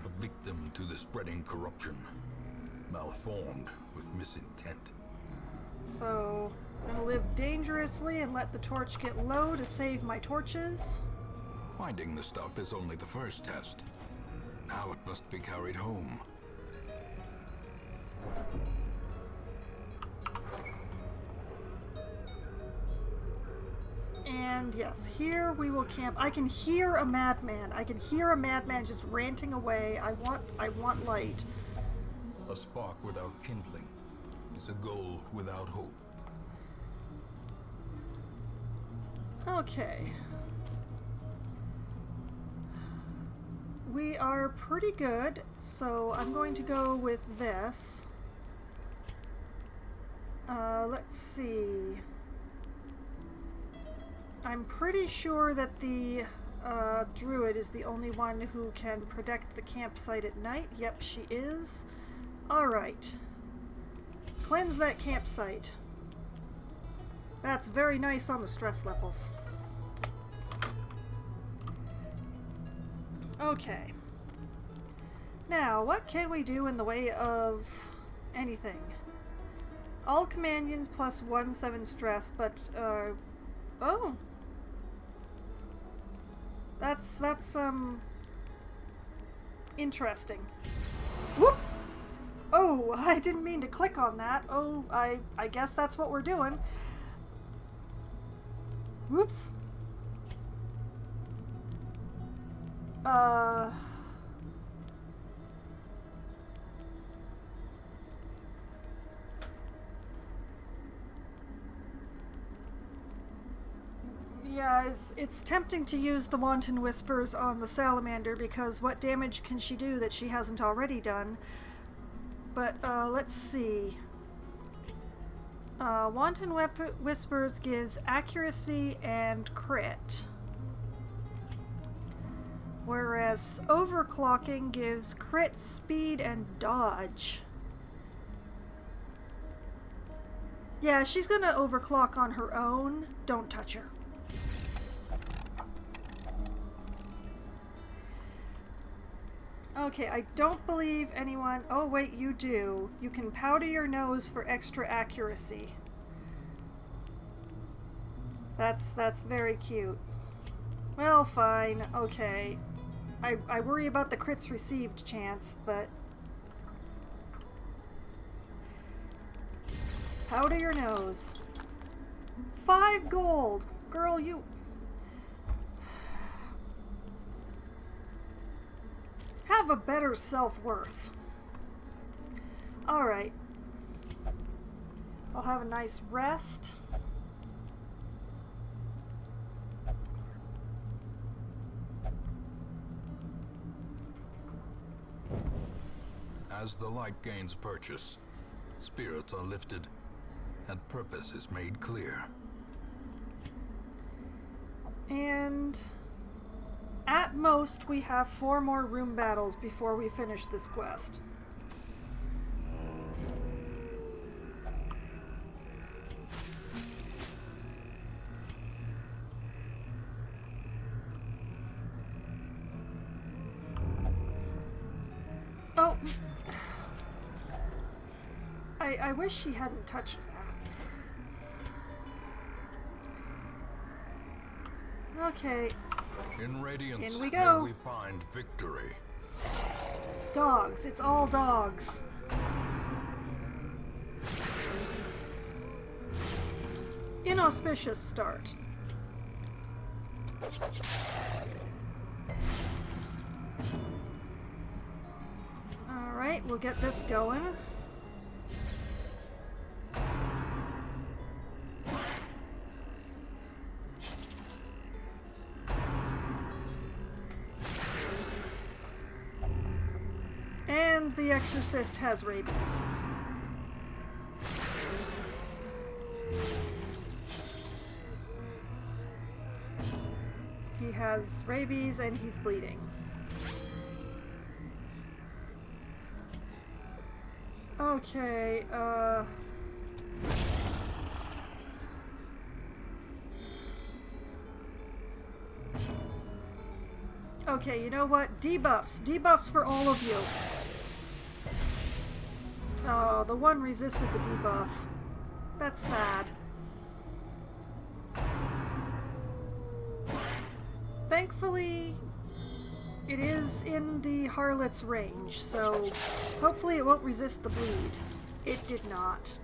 a victim to the spreading corruption, malformed with misintent. So, I'm gonna live dangerously and let the torch get low to save my torches. Finding the stuff is only the first test. Now it must be carried home. And yes, here we will camp. I can hear a madman. I can hear a madman just ranting away. I want light. A spark without kindling is a goal without hope. Okay. We are pretty good, so I'm going to go with this. Let's see. I'm pretty sure that the druid is the only one who can protect the campsite at night. Yep, she is. Alright. Cleanse that campsite. That's very nice on the stress levels. Okay. Now, what can we do in the way of anything? All companions plus 1/7 stress, but, oh! That's, interesting. Whoop! Oh, I didn't mean to click on that. Oh, I guess that's what we're doing. Whoops. Yeah, it's tempting to use the Wanton Whispers on the salamander because what damage can she do that she hasn't already done? But, let's see. Wanton Whispers gives accuracy and crit. Whereas overclocking gives crit, speed, and dodge. Yeah, she's gonna overclock on her own. Don't touch her. Okay, I don't believe anyone... Oh, wait, you do. You can powder your nose for extra accuracy. That's very cute. Well, fine. Okay. I worry about the crits received chance, but... Powder your nose. 5 gold! Girl, you... Have a better self-worth. Alright. I'll have a nice rest. As the light gains purchase, spirits are lifted, and purpose is made clear. And at most, we have 4 more room battles before we finish this quest. Oh! I wish she hadn't touched that. Okay. In Radiance, In we go. may we find victory. Dogs. It's all dogs. Inauspicious start. Alright, we'll get this going. And the exorcist has rabies. He has rabies and he's bleeding. Okay, okay, you know what? Debuffs. Debuffs for all of you. Oh, the one resisted the debuff. That's sad. Thankfully, it is in the harlot's range, so hopefully it won't resist the bleed. It did not.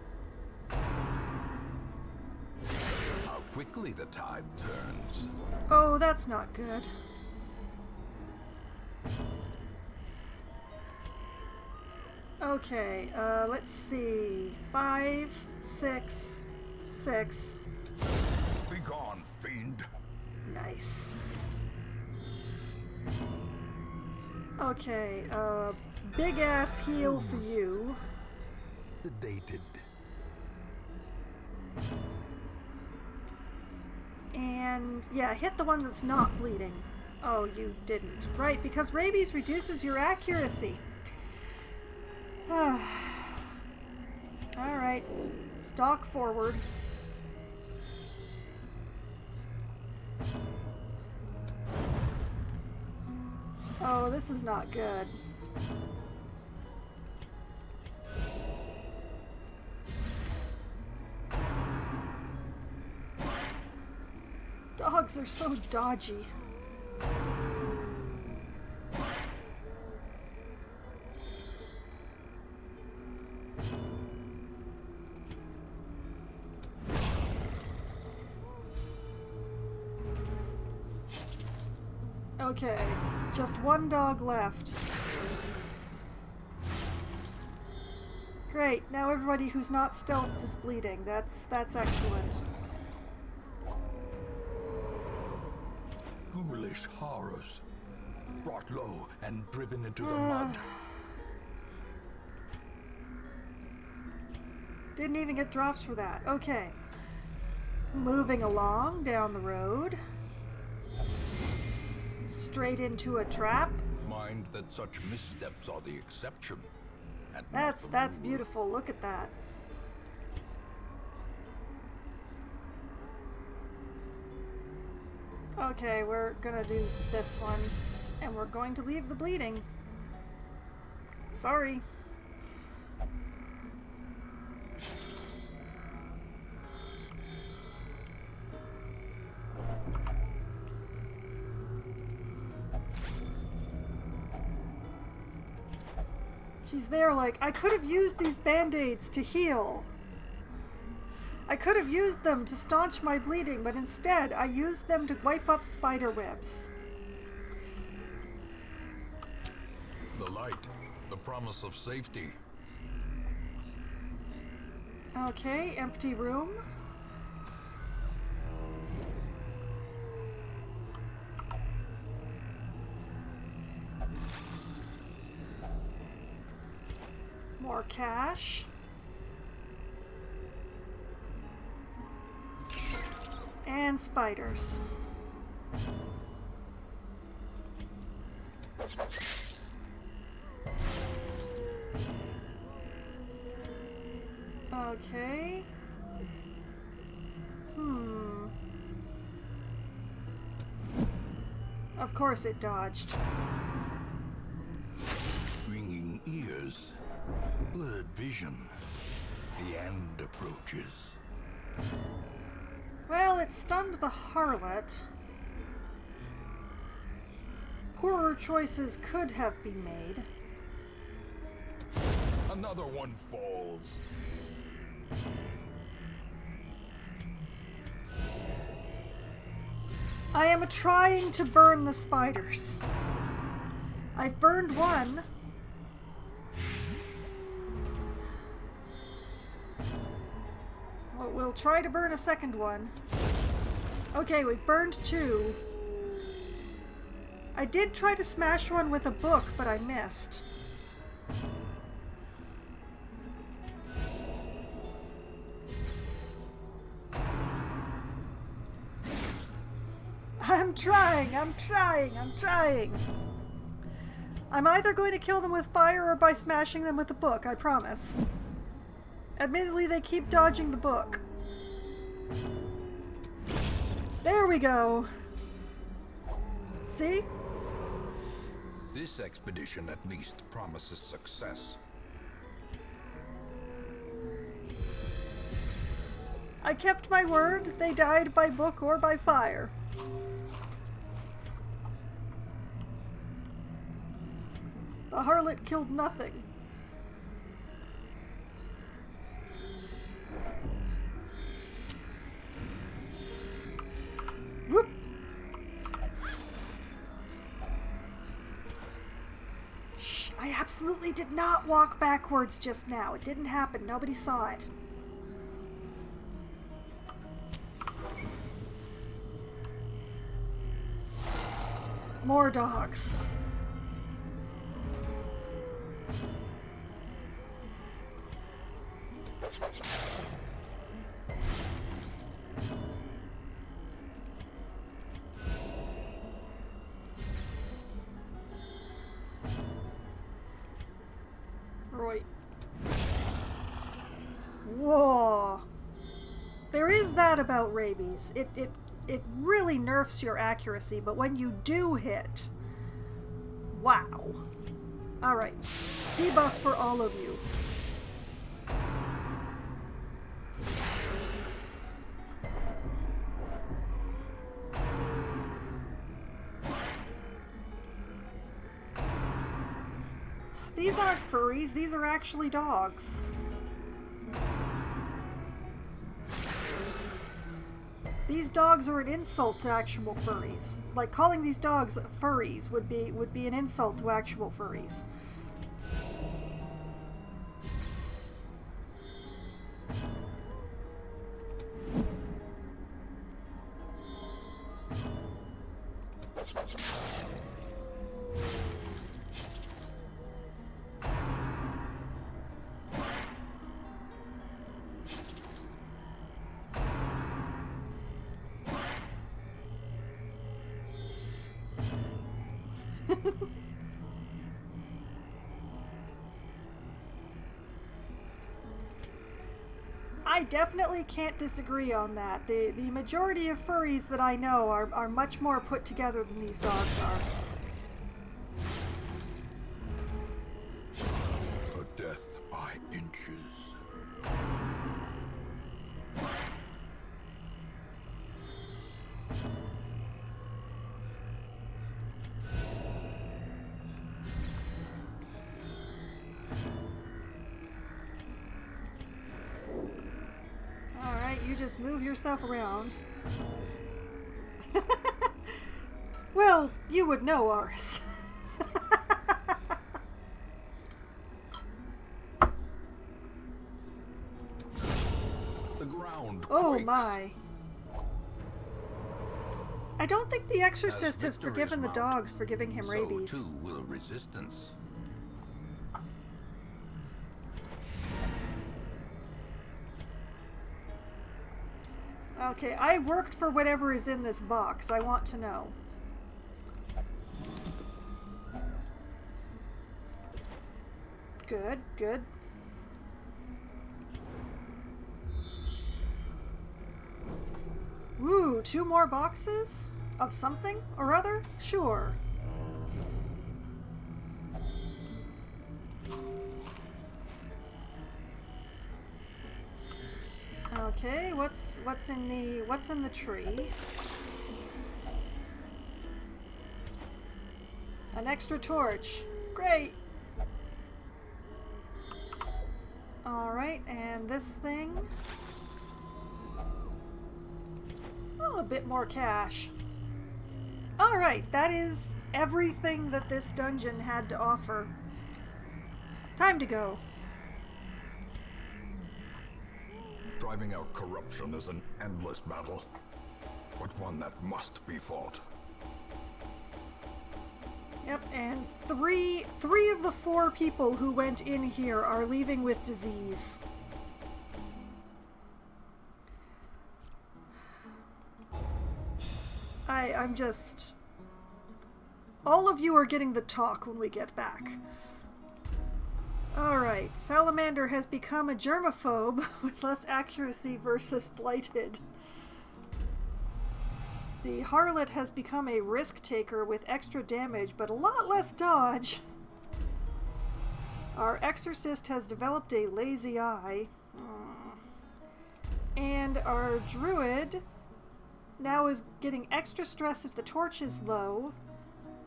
How quickly the tide turns. Oh, that's not good. Okay, let's see. 5, 6, 6. Begone, fiend. Nice. Okay, big ass heal for you. Sedated. And yeah, hit the one that's not bleeding. Oh, you didn't. Right, because rabies reduces your accuracy. Alright, stalk forward. Oh, this is not good. Dogs are so dodgy. Okay, just one dog left. Great, now everybody who's not stealthed is bleeding. That's excellent. Ghoulish horrors. Brought low and driven into the mud. Didn't even get drops for that. Okay. Moving along down the road. Straight into a trap. Mind that such missteps are the exception. And not the That's rule. beautiful. Look at that. Okay, we're gonna do this one. And we're going to leave the bleeding. Sorry. She's there like, I could have used these band-aids to heal. I could have used them to staunch my bleeding, but instead I used them to wipe up spider webs. The light, the promise of safety. Okay, empty room. More cash. And spiders. Okay. Of course it dodged. Ringing ears. Blurred vision. The end approaches. Well, it stunned the harlot. Poorer choices could have been made. Another one falls. I am trying to burn the spiders. I've burned one. We'll try to burn a second one. Okay, we've burned two. I did try to smash one with a book, but I missed. I'm trying. I'm either going to kill them with fire or by smashing them with a book, I promise. Admittedly, they keep dodging the book. There we go. See? This expedition at least promises success. I kept my word. They died by book or by fire. The harlot killed nothing. Whoop! Shh! I absolutely did not walk backwards just now. It didn't happen. Nobody saw it. More dogs. Right. Whoa. There is that about rabies. It really nerfs your accuracy, but when you do hit, wow. Alright. Debuff for all of you. These aren't furries, these are actually dogs. These dogs are an insult to actual furries. Like, calling these dogs furries would be an insult to actual furries. I definitely can't disagree on that. The majority of furries that I know are much more put together than these dogs are. A death by inches. You just move yourself around. Well, you would know ours. The ground Oh quakes. my. I don't think the Exorcist has victory forgiven is the mounted, dogs for giving him rabies. So too will resistance. Okay, I worked for whatever is in this box. I want to know. Good, good. Ooh, 2 more boxes? Of something or other? Sure. Okay, what's in the tree? An extra torch. Great. All right. Alright, and this thing. Oh, a bit more cash. Alright, that is everything that this dungeon had to offer. Time to go. Driving out corruption is an endless battle, but one that must be fought. Yep, and three of the 4 people who went in here are leaving with disease. I'm just... All of you are getting the talk when we get back. Alright, Salamander has become a germaphobe with less accuracy versus Blighted. The Harlot has become a risk taker with extra damage but a lot less dodge. Our Exorcist has developed a lazy eye. And our Druid now is getting extra stress if the torch is low,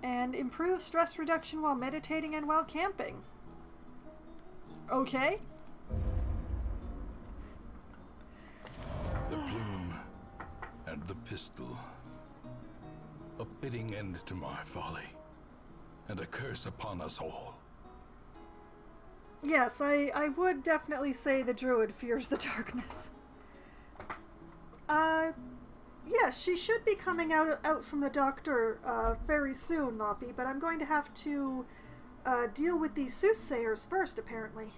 and improves stress reduction while meditating and while camping. Okay. The plume and the pistol. A fitting end to my folly, and a curse upon us all. Yes, I would definitely say the Druid fears the darkness. Yes, she should be coming out from the doctor very soon, Loppy, but I'm going to have to deal with these soothsayers first, apparently.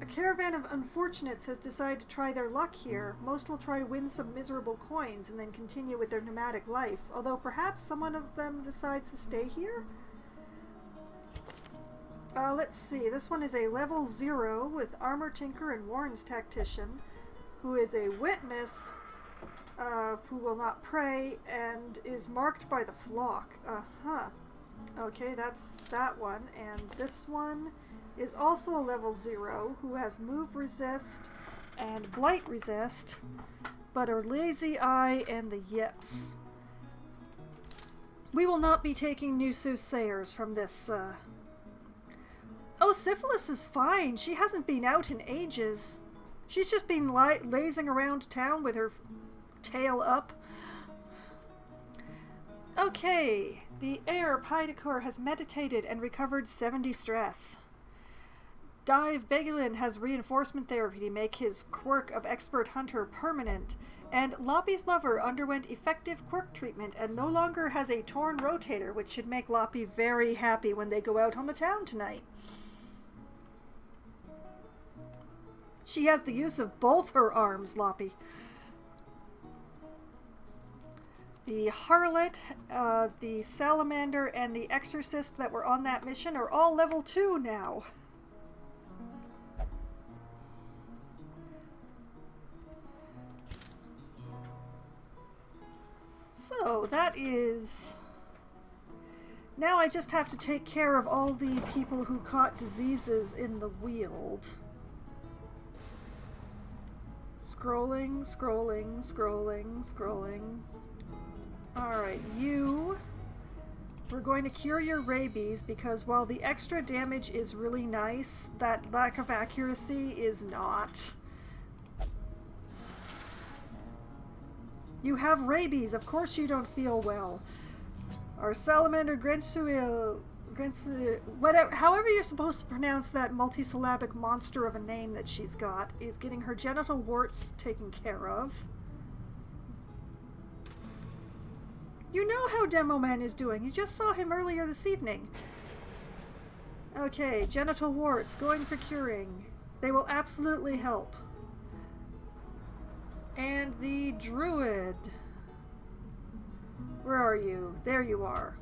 A caravan of unfortunates has decided to try their luck here. Most will try to win some miserable coins and then continue with their nomadic life, although perhaps someone of them decides to stay here? Let's see, this one is a level 0 with Armor Tinker and Warren's Tactician, who is a witness who will not pray and is marked by the flock. Okay, that's that one. And this one is also a level 0 who has Move Resist and Blight Resist, but a Lazy Eye and the Yips. We will not be taking new soothsayers from this. Oh, Syphilis is fine. She hasn't been out in ages. She's just been lazing around town with her tail up. Okay, the heir Pydecor has meditated and recovered 70 stress. Dive Begulin has reinforcement therapy to make his quirk of expert hunter permanent, and Loppy's lover underwent effective quirk treatment and no longer has a torn rotator, which should make Loppy very happy when they go out on the town tonight. She has the use of both her arms, Loppy. The Harlot, the Salamander, and the Exorcist that were on that mission are all level 2 now. So, that is... Now I just have to take care of all the people who caught diseases in the Weald. Scrolling, scrolling, scrolling, scrolling. Alright, you... We're going to cure your rabies because while the extra damage is really nice, that lack of accuracy is not. You have rabies, of course you don't feel well. Our Salamander whatever, however you're supposed to pronounce that multisyllabic monster of a name that she's got, is getting her genital warts taken care of. You know how Demo Man is doing. You just saw him earlier this evening. Okay, genital warts, going for curing. They will absolutely help. And the Druid. Where are you? There you are.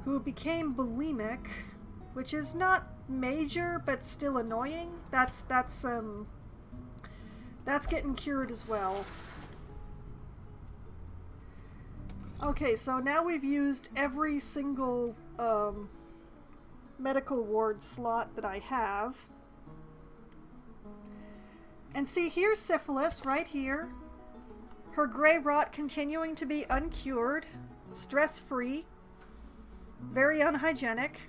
Who became bulimic, which is not major, but still annoying. That's getting cured as well. Okay, so now we've used every single medical ward slot that I have. And see, here's Syphilis right here. Her gray rot continuing to be uncured, stress-free, very unhygienic.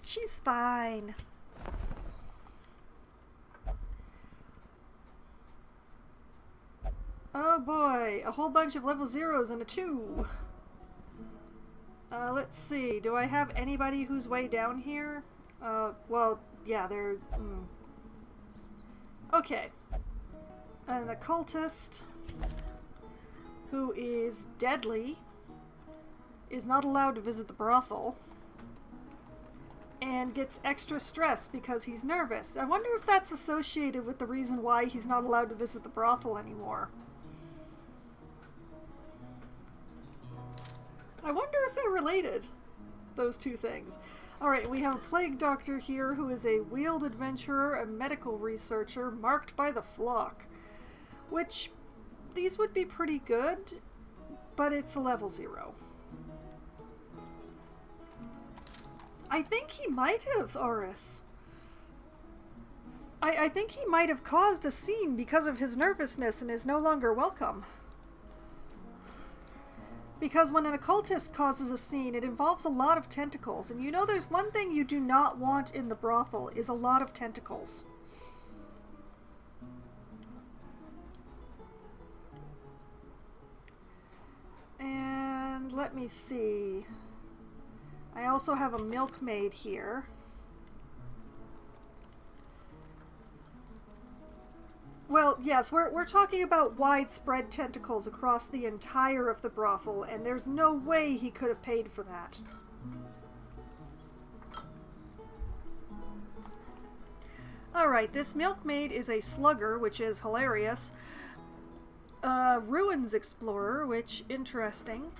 She's fine. Oh boy, a whole bunch of level 0s and a 2. Let's see, do I have anybody who's way down here? Well, yeah, they're... Okay. An occultist who is deadly is not allowed to visit the brothel and gets extra stress because he's nervous. I wonder if that's associated with the reason why he's not allowed to visit the brothel anymore. I wonder if they're related, those two things. Alright, we have a plague doctor here who is a wheeled adventurer, a medical researcher, marked by the flock. Which, these would be pretty good, but it's a level 0. I think he might have, Oris. I think he might have caused a scene because of his nervousness and is no longer welcome. Because when an occultist causes a scene, it involves a lot of tentacles. And you know there's one thing you do not want in the brothel, is a lot of tentacles. And let me see. I also have a milkmaid here. Well, yes, we're talking about widespread tentacles across the entire of the brothel, and there's no way he could have paid for that. Alright, this milkmaid is a slugger, which is hilarious. Ruins explorer, which, interesting.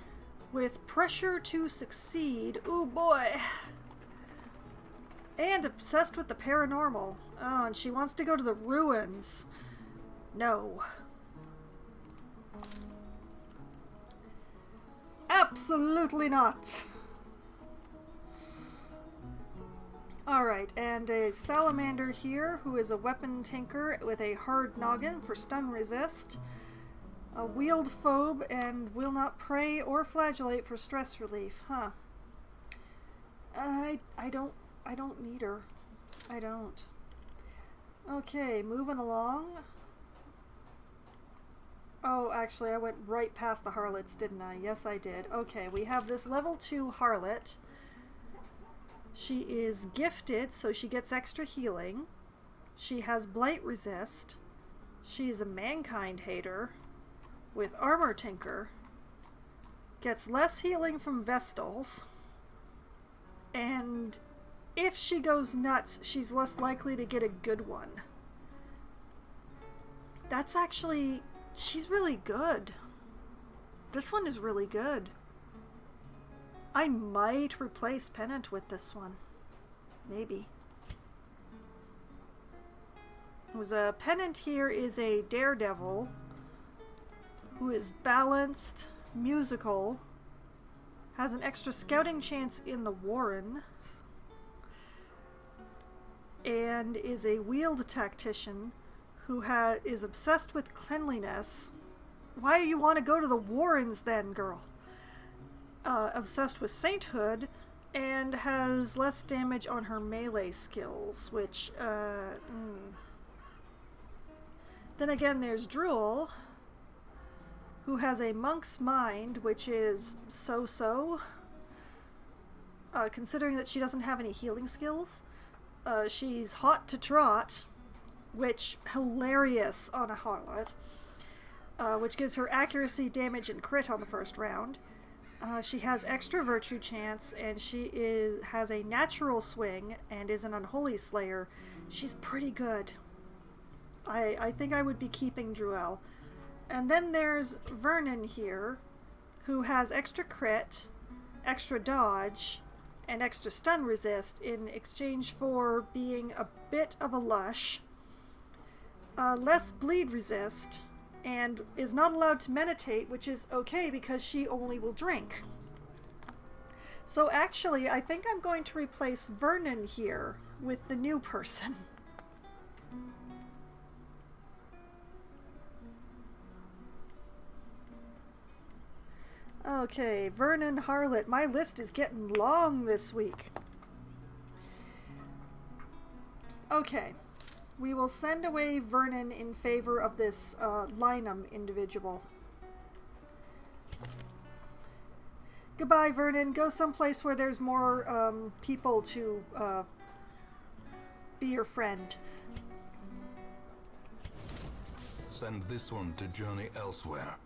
With pressure to succeed. Ooh boy! And obsessed with the paranormal. Oh, and she wants to go to the ruins. No. Absolutely not. Alright, and a salamander here who is a weapon tinker with a hard noggin for stun resist. A wheeled phobe and will not prey or flagellate for stress relief. Huh. I don't need her. I don't. Okay, moving along. Oh, actually, I went right past the harlots, didn't I? Yes, I did. Okay, we have this level 2 harlot. She is gifted, so she gets extra healing. She has blight resist. She is a mankind hater with armor tinker. Gets less healing from vestals. And if she goes nuts, she's less likely to get a good one. That's actually... she's really good. This one is really good. I might replace Pennant with this one. Maybe. A Pennant here is a daredevil who is balanced, musical, has an extra scouting chance in the Warren, and is a wheeled tactician who is obsessed with cleanliness. Why do you want to go to the Warrens then, girl? Obsessed with sainthood, and has less damage on her melee skills, which, Then again, there's Drool, who has a monk's mind, which is so-so, considering that she doesn't have any healing skills. She's hot to trot, which, hilarious on a harlot, which gives her accuracy, damage, and crit on the first round. She has extra virtue chance, and she has a natural swing, and is an unholy slayer. She's pretty good. I think I would be keeping Druel. And then there's Vernon here, who has extra crit, extra dodge, and extra stun resist in exchange for being a bit of a lush, less bleed resist, and is not allowed to meditate, which is okay because she only will drink. So actually, I think I'm going to replace Vernon here with the new person. Okay, Vernon Harlot. My list is getting long this week. Okay. We will send away Vernon in favor of this Linum individual. Goodbye, Vernon. Go someplace where there's more people to be your friend. Send this one to journey elsewhere,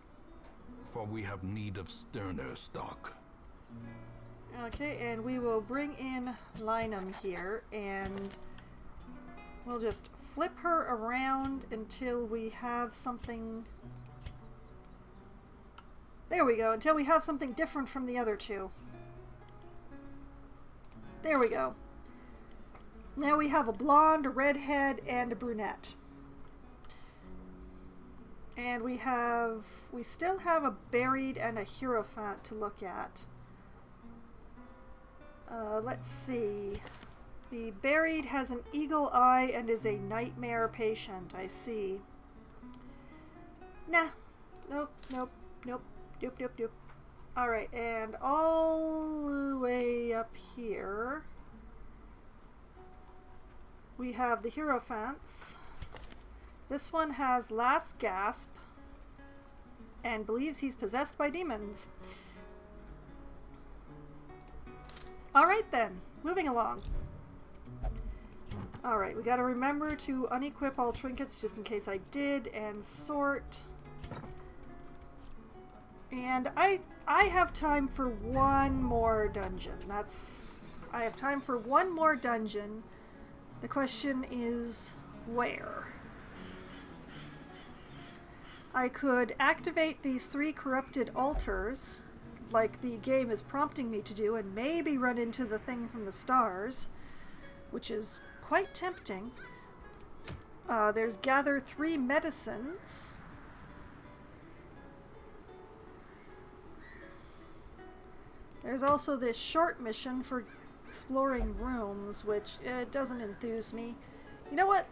for we have need of sterner stock. Okay, and we will bring in Linum here, and we'll just flip her around until we have something... There we go, until we have something different from the other two. There we go. Now we have a blonde, a redhead, and a brunette. And we still have a buried and a hierophant to look at. Let's see. The buried has an eagle eye and is a nightmare patient. I see. Nah. Nope, nope, nope. Doop, doop, doop. Alright, and all the way up here, we have the hierophants. This one has last gasp and believes he's possessed by demons. Alright then, moving along. Alright, we gotta remember to unequip all trinkets just in case I did, and sort. And I have time for one more dungeon. I have time for one more dungeon. The question is where? I could activate these 3 corrupted altars, like the game is prompting me to do, and maybe run into the thing from the stars, which is quite tempting. There's gather 3 medicines. There's also this short mission for exploring rooms, which doesn't enthuse me. You know what?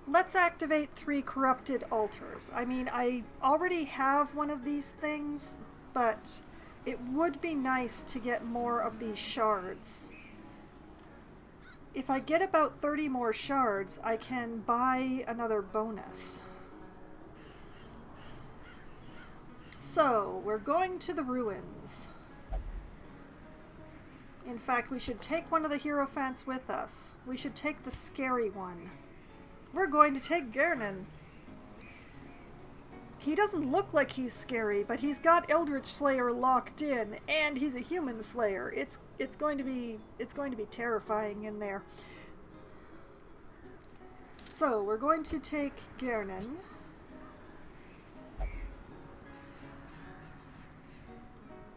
Let's activate 3 corrupted altars. I mean, I already have one of these things, but it would be nice to get more of these shards. If I get about 30 more shards, I can buy another bonus. So, we're going to the ruins. In fact, we should take one of the hierophants with us. We should take the scary one. We're going to take Gernon. He doesn't look like he's scary, but he's got Eldritch Slayer locked in, and he's a human slayer. It's going to be terrifying in there. So, we're going to take Gernon.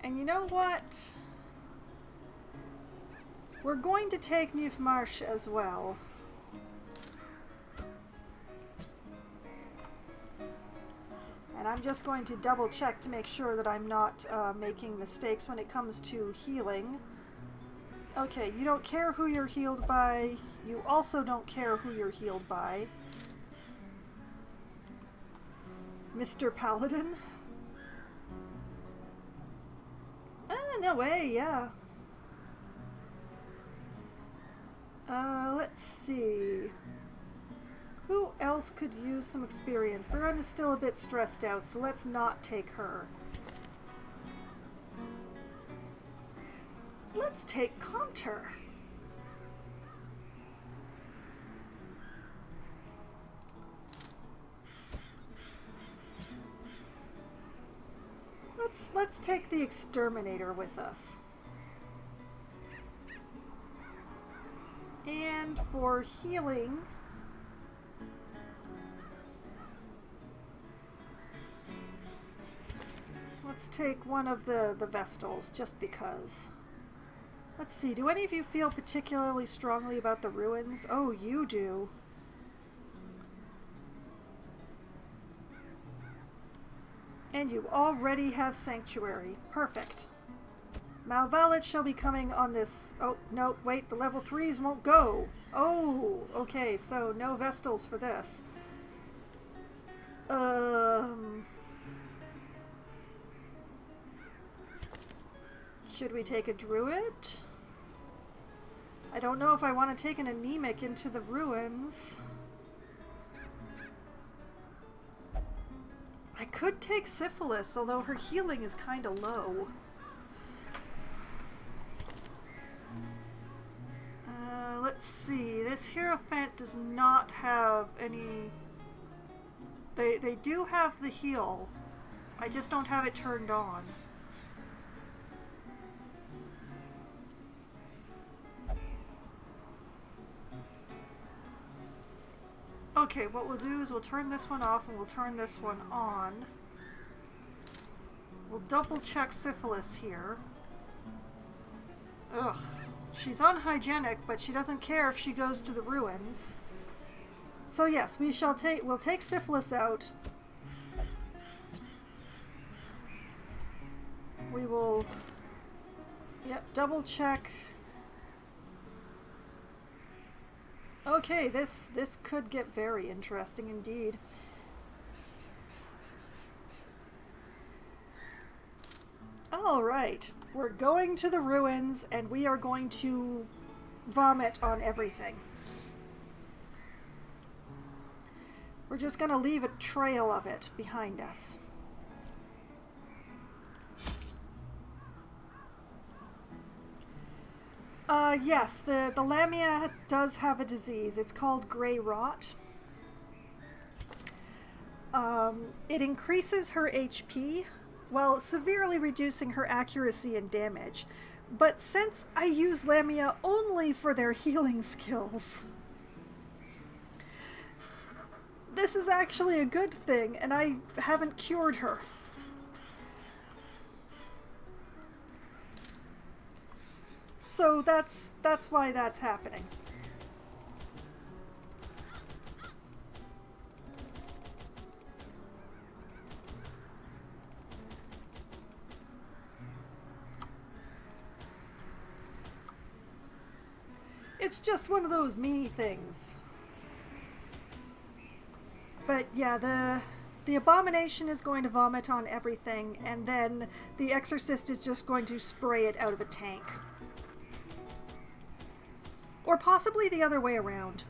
And you know what? We're going to take Newfmarsh as well. And I'm just going to double check to make sure that I'm not making mistakes when it comes to healing. Okay, you don't care who you're healed by. You also don't care who you're healed by. Mr. Paladin? No way, yeah. Let's see. Who else could use some experience? Baron is still a bit stressed out, so let's not take her. Let's take Conter. Let's take the Exterminator with us. And for healing, let's take one of the Vestals, just because. Let's see, do any of you feel particularly strongly about the ruins? Oh, you do. And you already have Sanctuary. Perfect. Malvalet shall be coming on this... Oh, no, wait, the level 3s won't go. Oh, okay, so no Vestals for this. Should we take a Druid? I don't know if I want to take an anemic into the ruins. I could take syphilis, although her healing is kind of low. Let's see. This Hierophant does not have any... They do have the heal. I just don't have it turned on. Okay, what we'll do is we'll turn this one off and we'll turn this one on. We'll double check syphilis here. Ugh. She's unhygienic, but she doesn't care if she goes to the ruins. So yes, we'll take syphilis out. We will, yep, double check. Okay, this could get very interesting indeed. All right, we're going to the ruins and we are going to vomit on everything. We're just going to leave a trail of it behind us. Yes, the Lamia does have a disease. It's called gray rot. It increases her HP while severely reducing her accuracy and damage. But since I use Lamia only for their healing skills, this is actually a good thing, and I haven't cured her. So that's why that's happening. It's just one of those me things. But yeah, the abomination is going to vomit on everything, and then the exorcist is just going to spray it out of a tank. Or possibly the other way around.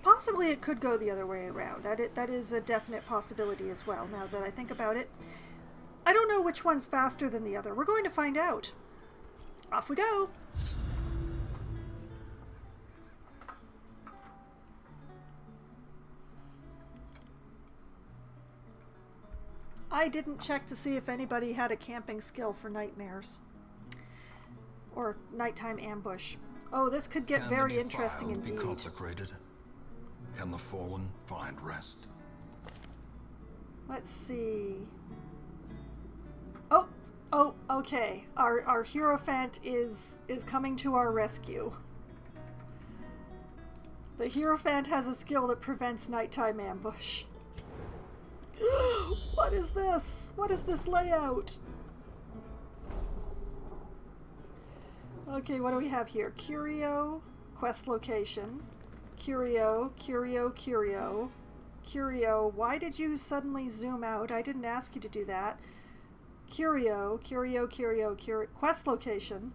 Possibly it could go the other way around. That is a definite possibility as well, now that I think about it. I don't know which one's faster than the other. We're going to find out. Off we go! I didn't check to see if anybody had a camping skill for nightmares. Or nighttime ambush. Oh, this could get very interesting indeed. Be consecrated? Can the fallen find rest? Let's see. Oh, okay. Our Hierophant is coming to our rescue. The Hierophant has a skill that prevents nighttime ambush. What is this? What is this layout? Okay, what do we have here? Curio, quest location. Curio, Curio, Curio. Curio, why did you suddenly zoom out? I didn't ask you to do that. Curio, Curio, Curio, Curio. Quest location.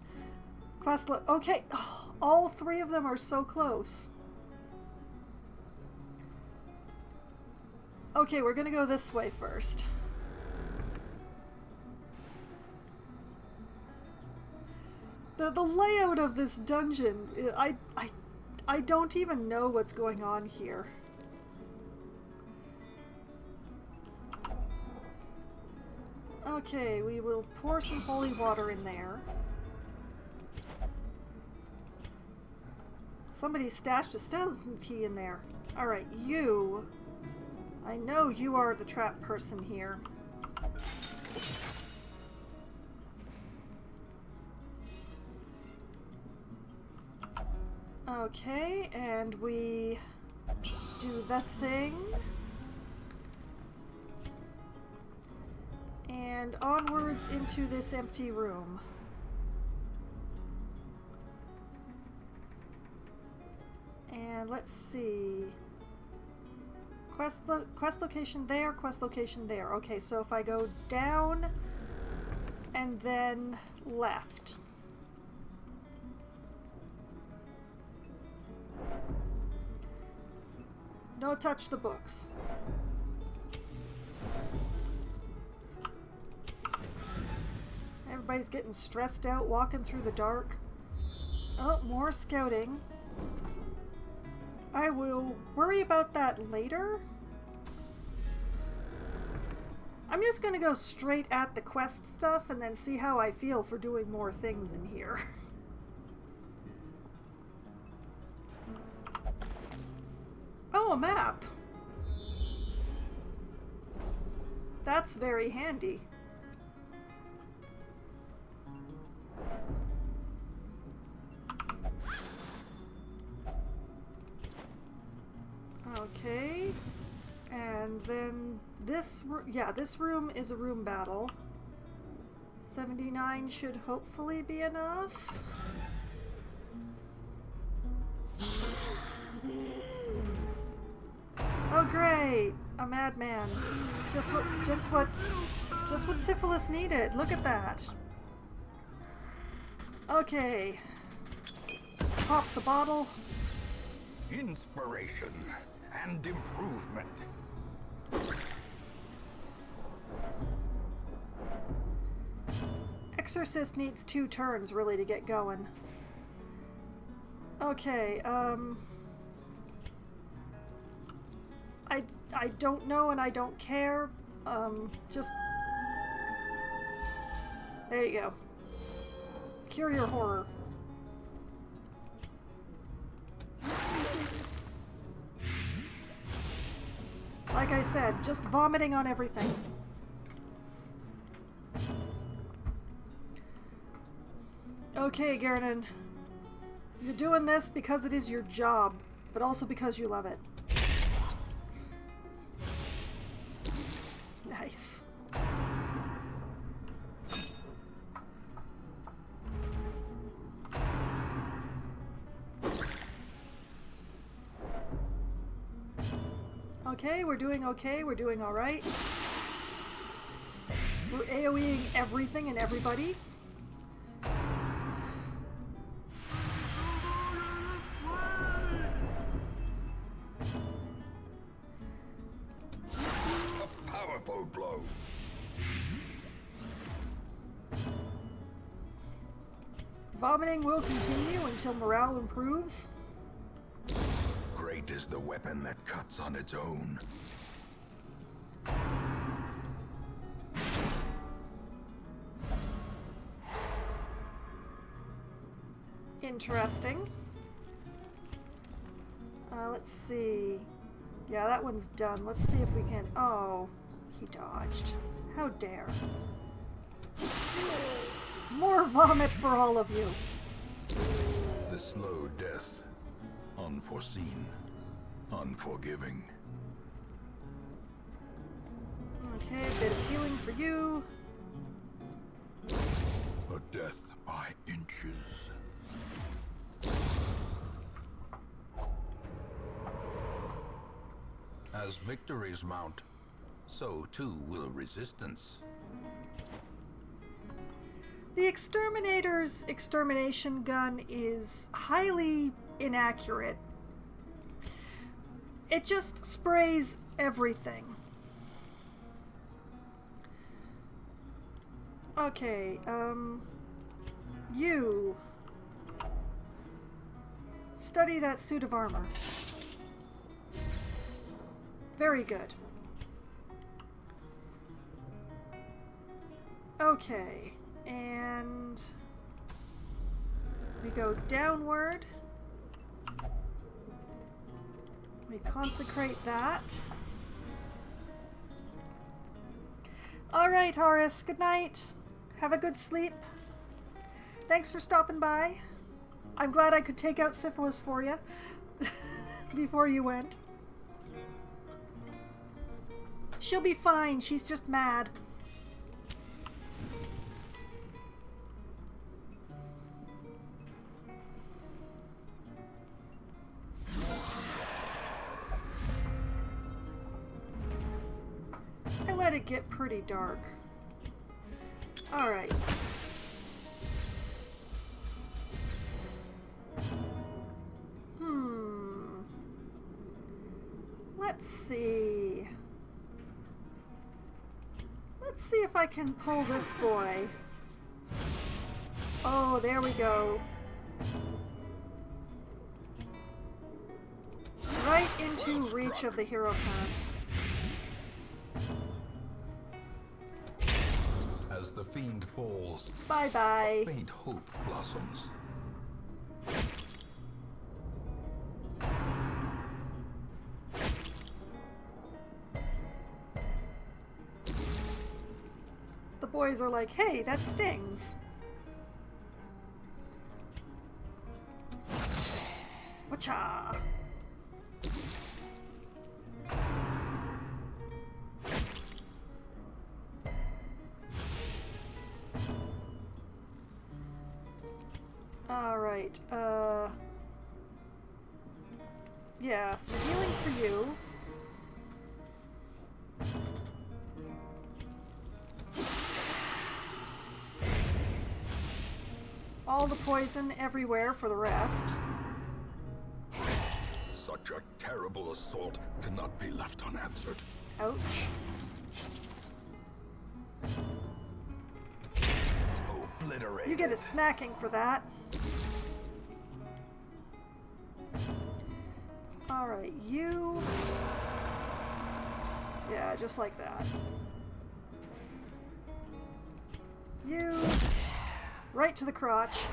Okay, oh, all three of them are so close. Okay, we're gonna go this way first. The layout of this dungeon, I don't even know what's going on here. Okay, we will pour some holy water in there. Somebody stashed a skeleton key in there. Alright, you... I know you are the trap person here. Okay, and we do the thing. And onwards into this empty room. And let's see. Quest location there, quest location there. Okay, so if I go down and then left. No touch the books. Everybody's getting stressed out walking through the dark. Oh, more scouting. I will worry about that later. I'm just going to go straight at the quest stuff and then see how I feel for doing more things in here. Oh, a map. That's very handy. Okay. And then this room is a room battle. 79 should hopefully be enough. Oh great, a madman. Just what syphilis needed. Look at that. Okay. Pop the bottle. Inspiration and improvement. Exorcist needs 2 turns really to get going. Okay, I don't know and I don't care. Just there you go. Cure your horror. Like I said, just vomiting on everything. Okay, Garanon. You're doing this because it is your job, but also because you love it. Nice. Okay, we're doing okay. We're doing all right. We're AoEing everything and everybody. A powerful blow. Vomiting will continue until morale improves. Great is the weapon that cuts on its own. Interesting. Let's see. Yeah, that one's done. Let's see if we can... Oh, he dodged. How dare. More vomit for all of you. The slow death. Unforeseen. Unforgiving. Okay, a bit of healing for you. A death by inches. As victories mount, so too will resistance. The Exterminator's extermination gun is highly inaccurate. It just sprays everything. Okay, you study that suit of armor. Very good. Okay, and we go downward. We consecrate that. Alright, Horace, good night. Have a good sleep. Thanks for stopping by. I'm glad I could take out syphilis for you before you went. She'll be fine, she's just mad. I let it get pretty dark. Alright. Let's see. Let's see if I can pull this boy. Oh, there we go. Right into reach of the hero count. As the fiend falls, Bye-bye. faint hope blossoms. The boys are like, hey, that stings. Wacha! Alright, yeah, some healing for you. All the poison everywhere for the rest. Such a terrible assault cannot be left unanswered. Ouch. Obliterate. You get a smacking for that. Alright, you... Yeah, just like that. You... Right to the crotch.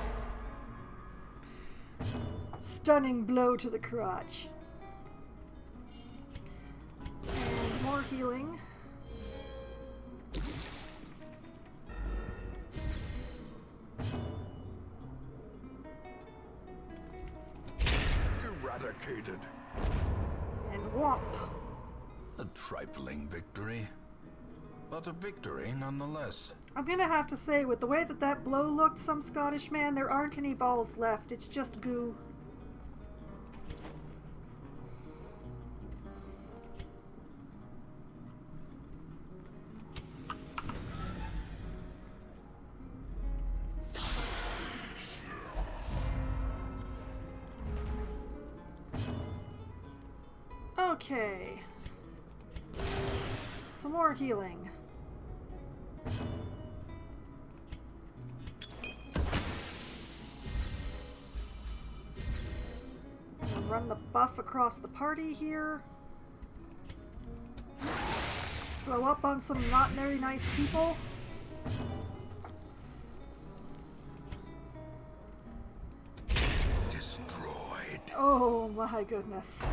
Stunning blow to the crotch. And more healing. Eradicated. And whomp. A trifling victory, but a victory nonetheless. I'm gonna have to say, with the way that that blow looked, some Scottish man, there aren't any balls left. It's just goo. Okay. Some more healing. Run the buff across the party here. Throw up on some not very nice people. Destroyed. Oh my goodness.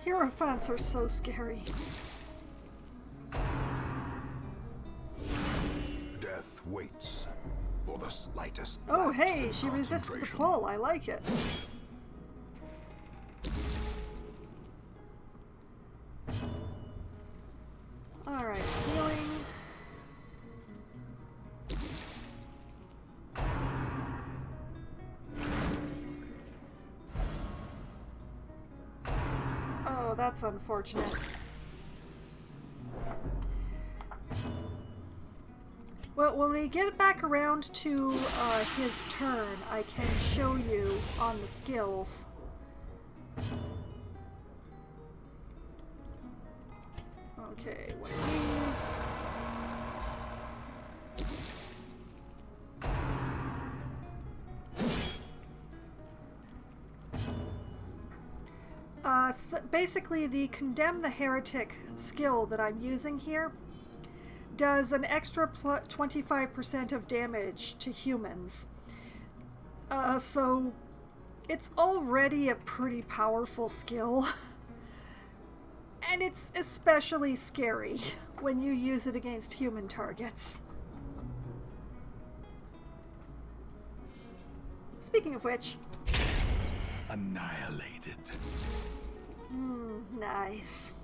Hierophants are so scary. Death waits for the slightest. Oh lapse hey, in she resisted the concentration. pull. I like it. Alright, healing. Oh, that's unfortunate. Well, when we get back around to his turn, I can show you on the skills. Okay, one of these. So basically, the Condemn the Heretic skill that I'm using here does an extra 25% of damage to humans. So it's already a pretty powerful skill. And it's especially scary when you use it against human targets. Speaking of which... Annihilated. Nice.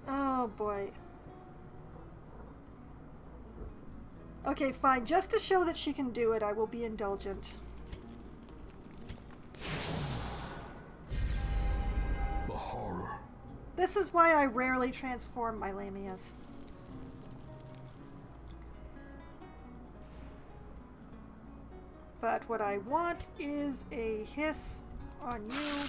Oh boy. Okay, fine. Just to show that she can do it, I will be indulgent. The horror. This is why I rarely transform my lamias. But what I want is a hiss on you.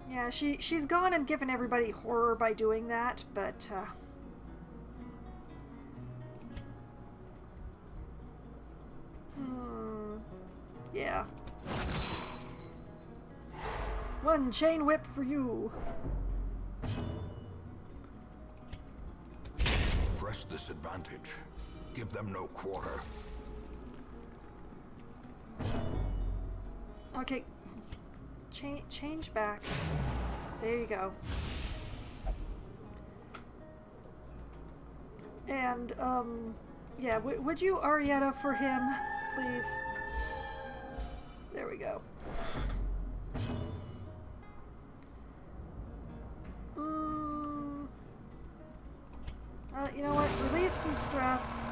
Yeah, she's gone and given everybody horror by doing that, but yeah. One chain whip for you. Press this advantage. Give them no quarter. Okay. Change back. There you go. And, yeah, would you Arietta for him, please? There we go. You know what? Relieve some stress.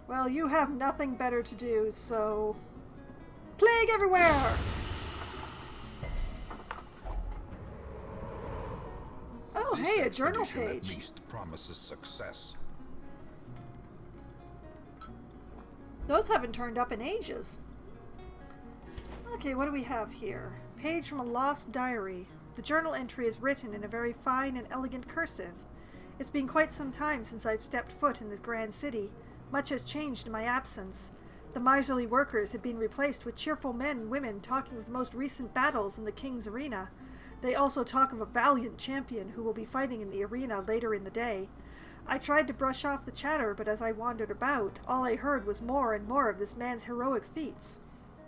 Well, you have nothing better to do, so... Plague everywhere! Oh, hey, a journal Expedition page. At least promises success. Those haven't turned up in ages. Okay, what do we have here? Page from a lost diary. The journal entry is written in a very fine and elegant cursive. It's been quite some time since I've stepped foot in this grand city. Much has changed in my absence. The miserly workers have been replaced with cheerful men and women talking of the most recent battles in the king's arena. They also talk of a valiant champion who will be fighting in the arena later in the day. I tried to brush off the chatter, but as I wandered about, all I heard was more and more of this man's heroic feats.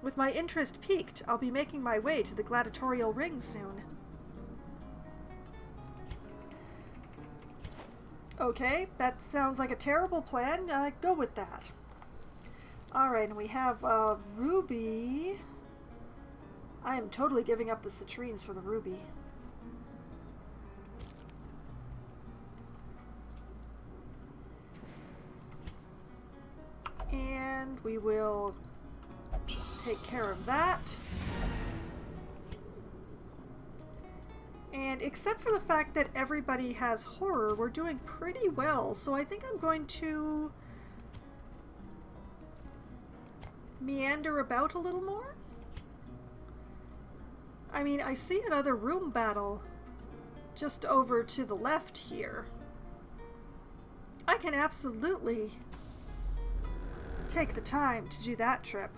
With my interest piqued, I'll be making my way to the gladiatorial ring soon. Okay, that sounds like a terrible plan. Go with that. Alright, and we have Ruby. I am totally giving up the citrines for the ruby. And we will take care of that. And except for the fact that everybody has horror, we're doing pretty well. So I think I'm going to meander about a little more. I mean, I see another room battle just over to the left here. I can absolutely take the time to do that trip.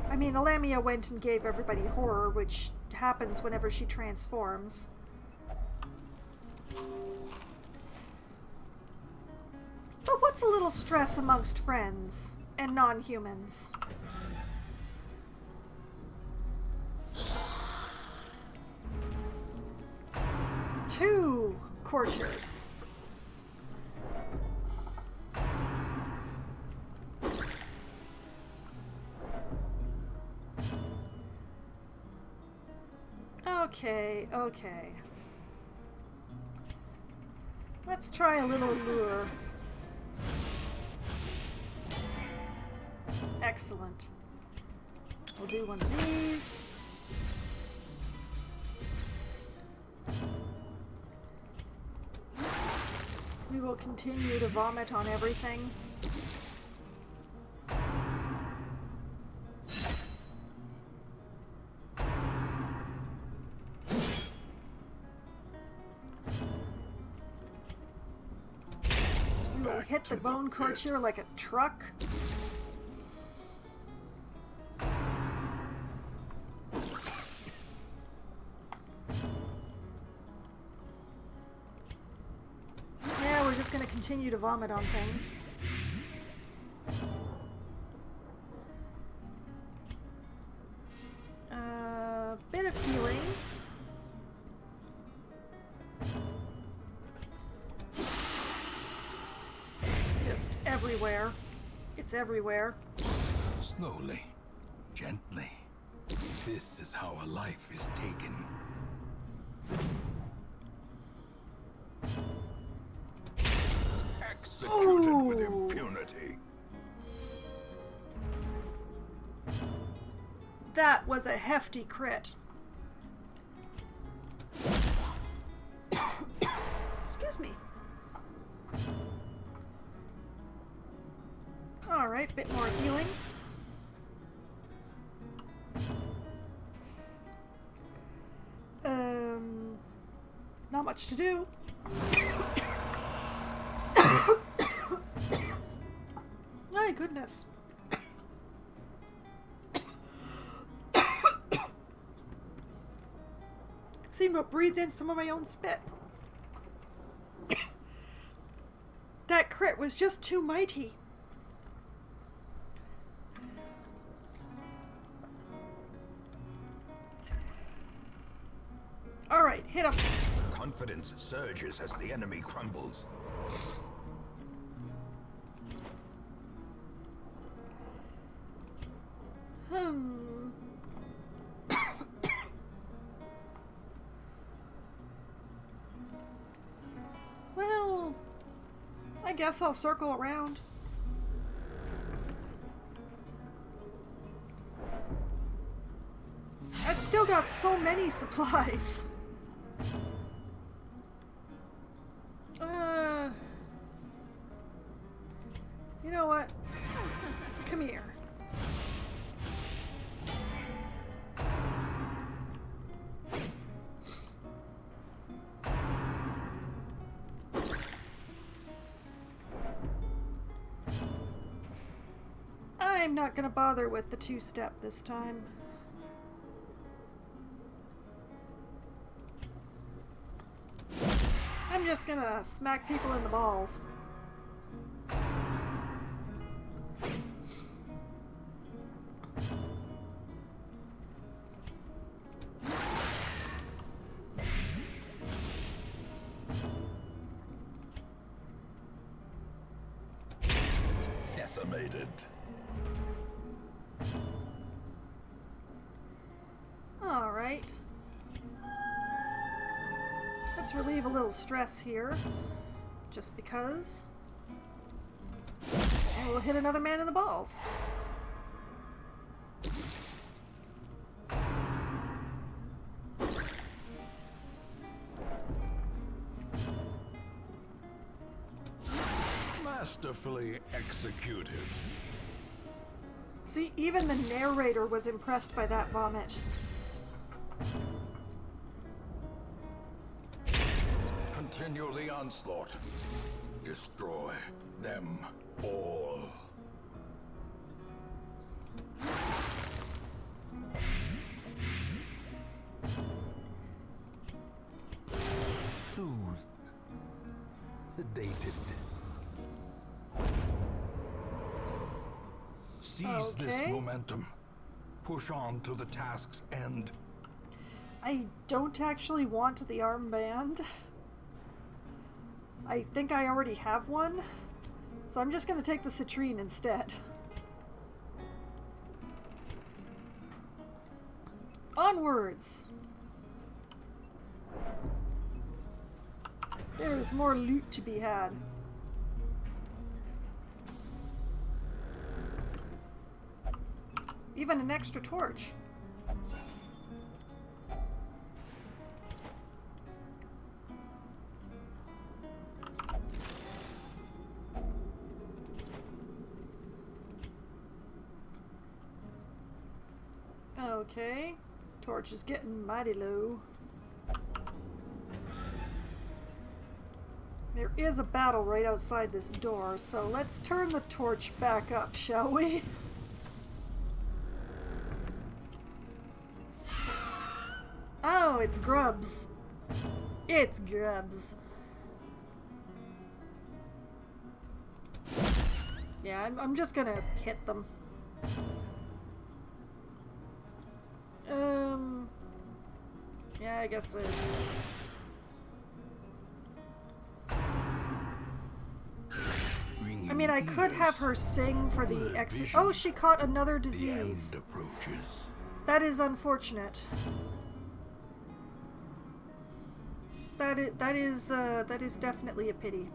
I mean, the Lamia went and gave everybody horror, which happens whenever she transforms. But what's a little stress amongst friends and non-humans? Two courtiers. Okay. Let's try a little lure. Excellent. We'll do one of these. We will continue to vomit on everything. We will hit the bone courtier like a truck. Continue to vomit on things. Bit of healing. Just everywhere. It's everywhere. Slowly, gently. This is how a life is taken. Executed with impunity. That was a hefty crit. Excuse me. Alright, bit more healing. Not much to do. My goodness. Seem to have breathed in some of my own spit. That crit was just too mighty. Alright, hit him. Confidence surges as the enemy crumbles. Well, I guess I'll circle around. I've still got so many supplies. You know what? Come here. I'm not gonna bother with the two-step this time. I'm just gonna smack people in the balls. Decimated. All right. Let's relieve a little stress here, just because. And we'll hit another man in the balls. Masterfully executed. See, even the narrator was impressed by that vomit. Continue the onslaught. Destroy them all. Soothed. Sedated. Seize this Okay. momentum. Push on to the task's end. I don't actually want the armband. I think I already have one, so I'm just going to take the citrine instead. Onwards! There is more loot to be had. Even an extra torch. Okay, torch is getting mighty low. There is a battle right outside this door, so let's turn the torch back up, shall we? Oh, it's grubs. It's grubs. Yeah, I'm just gonna hit them. Yeah, I guess so. I mean, I could have her sing for the Oh, she caught another disease. The end approaches. That is unfortunate. That is definitely a pity.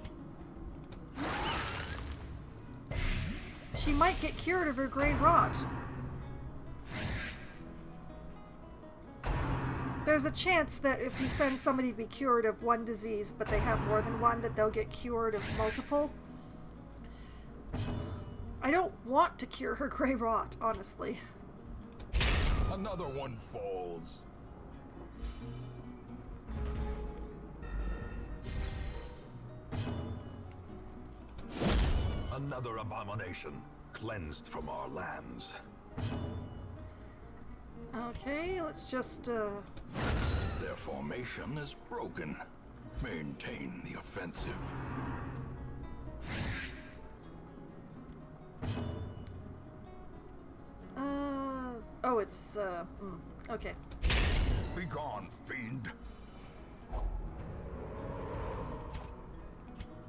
She might get cured of her gray rot. There's a chance that if you send somebody to be cured of one disease, but they have more than one, that they'll get cured of multiple. I don't want to cure her gray rot, honestly. Another one falls. Another abomination cleansed from our lands. Okay, let's just, Their formation is broken. Maintain the offensive. Oh, it's, okay. Begone, fiend.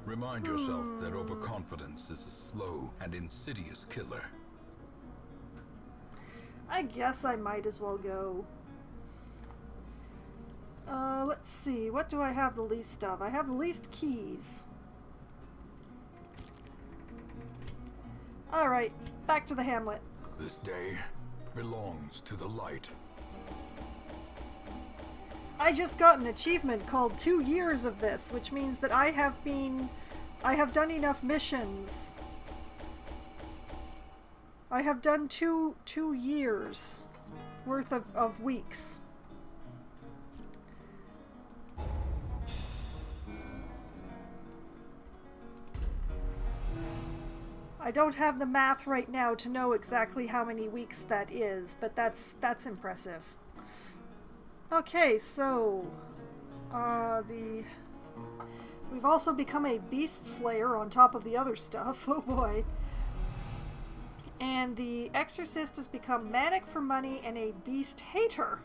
Remind yourself that overconfidence is a slow and insidious killer. I guess I might as well go. Let's see. What do I have the least of? I have the least keys. Alright, back to the hamlet. This day belongs to the light. I just got an achievement called 2 years of this, which means that I have done enough missions. I have done two years worth of weeks. I don't have the math right now to know exactly how many weeks that is, but that's impressive. Okay, so we've also become a beast slayer on top of the other stuff. Oh boy. And the exorcist has become manic for money and a beast hater.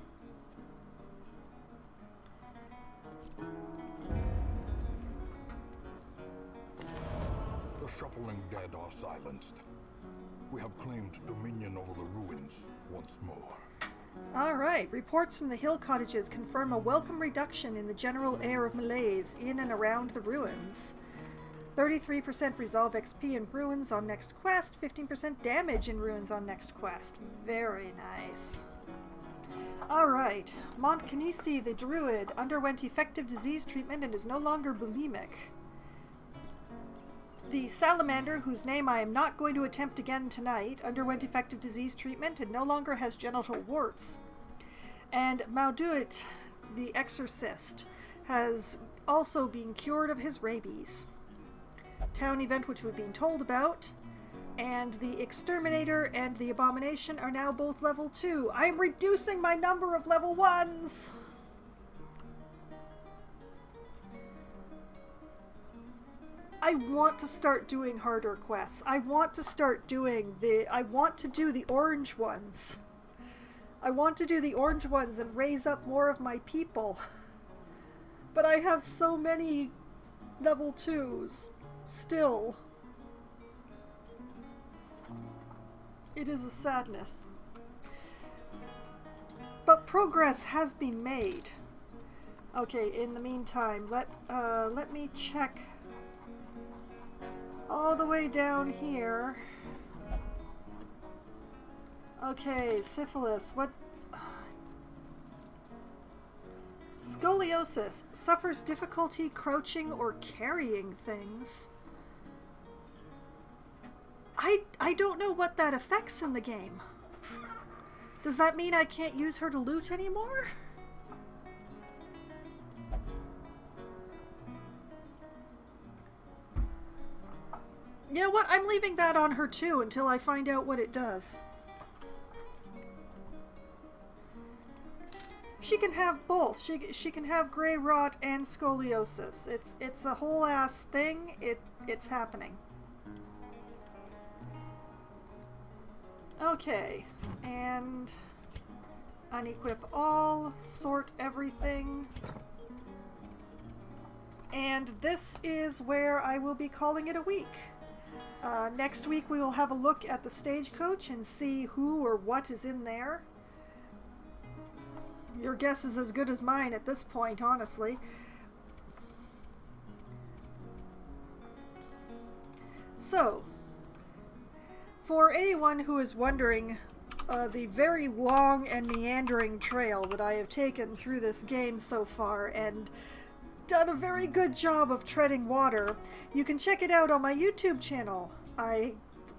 The shuffling dead are silenced. We have claimed dominion over the ruins once more. Alright, reports from the hill cottages confirm a welcome reduction in the general air of malaise in and around the ruins. 33% resolve XP in ruins on next quest, 15% damage in ruins on next quest. Very nice. Alright, Montcanisi the druid underwent effective disease treatment and is no longer bulimic. The salamander, whose name I am not going to attempt again tonight, underwent effective disease treatment and no longer has genital warts. And Mauduit, the exorcist, has also been cured of his rabies. Town event which we've been told about, and the exterminator and the abomination are now both level 2. I'm reducing my number of level 1s! I want to start doing harder quests. I want to do the orange ones. I want to do the orange ones and raise up more of my people. But I have so many level 2s still. It is a sadness. But progress has been made. Okay, in the meantime, let me check all the way down here. Okay, syphilis. What? Scoliosis. Suffers difficulty crouching or carrying things. I don't know what that affects in the game. Does that mean I can't use her to loot anymore? You know what? I'm leaving that on her too until I find out what it does. She can have both. She can have gray rot and scoliosis. It's a whole ass thing. It's happening. Okay, and unequip all, sort everything. And this is where I will be calling it a week. Next week we will have a look at the stagecoach and see who or what is in there. Your guess is as good as mine at this point, honestly. So, for anyone who is wondering, the very long and meandering trail that I have taken through this game so far and done a very good job of treading water, you can check it out on my YouTube channel. I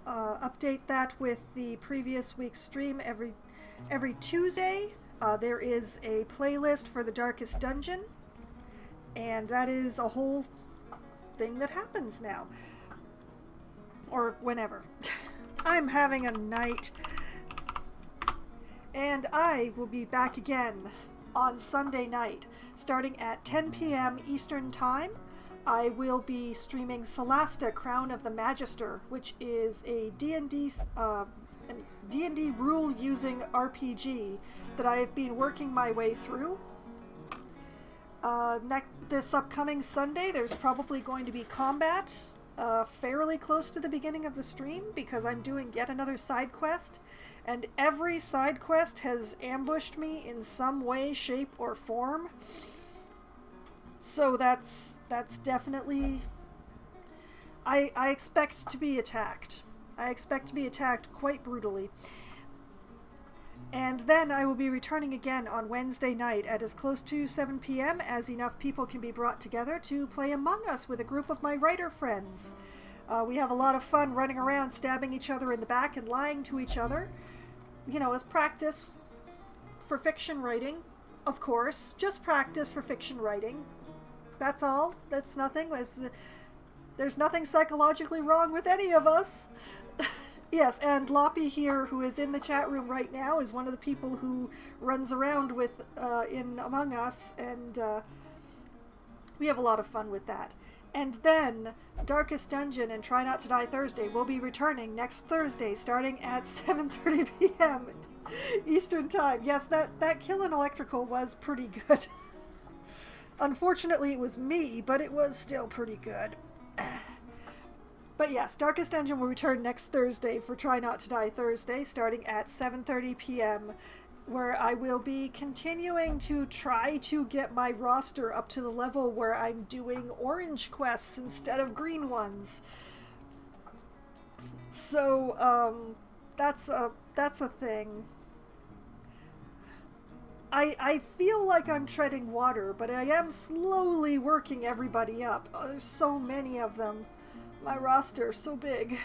update that with the previous week's stream every Tuesday. There is a playlist for the Darkest Dungeon, and that is a whole thing that happens now. Or whenever. I'm having a night. And I will be back again on Sunday night, starting at 10 p.m. Eastern Time. I will be streaming Celasta, Crown of the Magister, which is a D&D rule-using RPG that I have been working my way through. This upcoming Sunday, there's probably going to be combat fairly close to the beginning of the stream, because I'm doing yet another side quest. And every side quest has ambushed me in some way, shape, or form. So that's definitely... I expect to be attacked. I expect to be attacked quite brutally. And then I will be returning again on Wednesday night at as close to 7 p.m. as enough people can be brought together to play Among Us with a group of my writer friends. We have a lot of fun running around, stabbing each other in the back and lying to each other. You know, as practice for fiction writing, of course. Just practice for fiction writing. That's all. That's nothing. There's nothing psychologically wrong with any of us. Yes, and Loppy here, who is in the chat room right now, is one of the people who runs around with in Among Us, and we have a lot of fun with that. And then Darkest Dungeon and Try Not to Die Thursday will be returning next Thursday, starting at 7:30 p.m. Eastern Time. Yes, that kill in Electrical was pretty good. Unfortunately, it was me, but it was still pretty good. But yes, Darkest Dungeon will return next Thursday for Try Not to Die Thursday, starting at 7:30 p.m., where I will be continuing to try to get my roster up to the level where I'm doing orange quests instead of green ones. So, that's a thing. I feel like I'm treading water, but I am slowly working everybody up. Oh, there's so many of them. My roster is so big.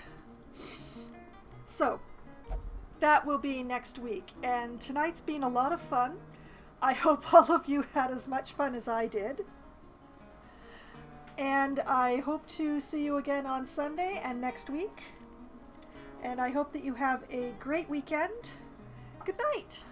So, that will be next week, and tonight's been a lot of fun. I hope all of you had as much fun as I did. And I hope to see you again on Sunday and next week. And I hope that you have a great weekend. Good night.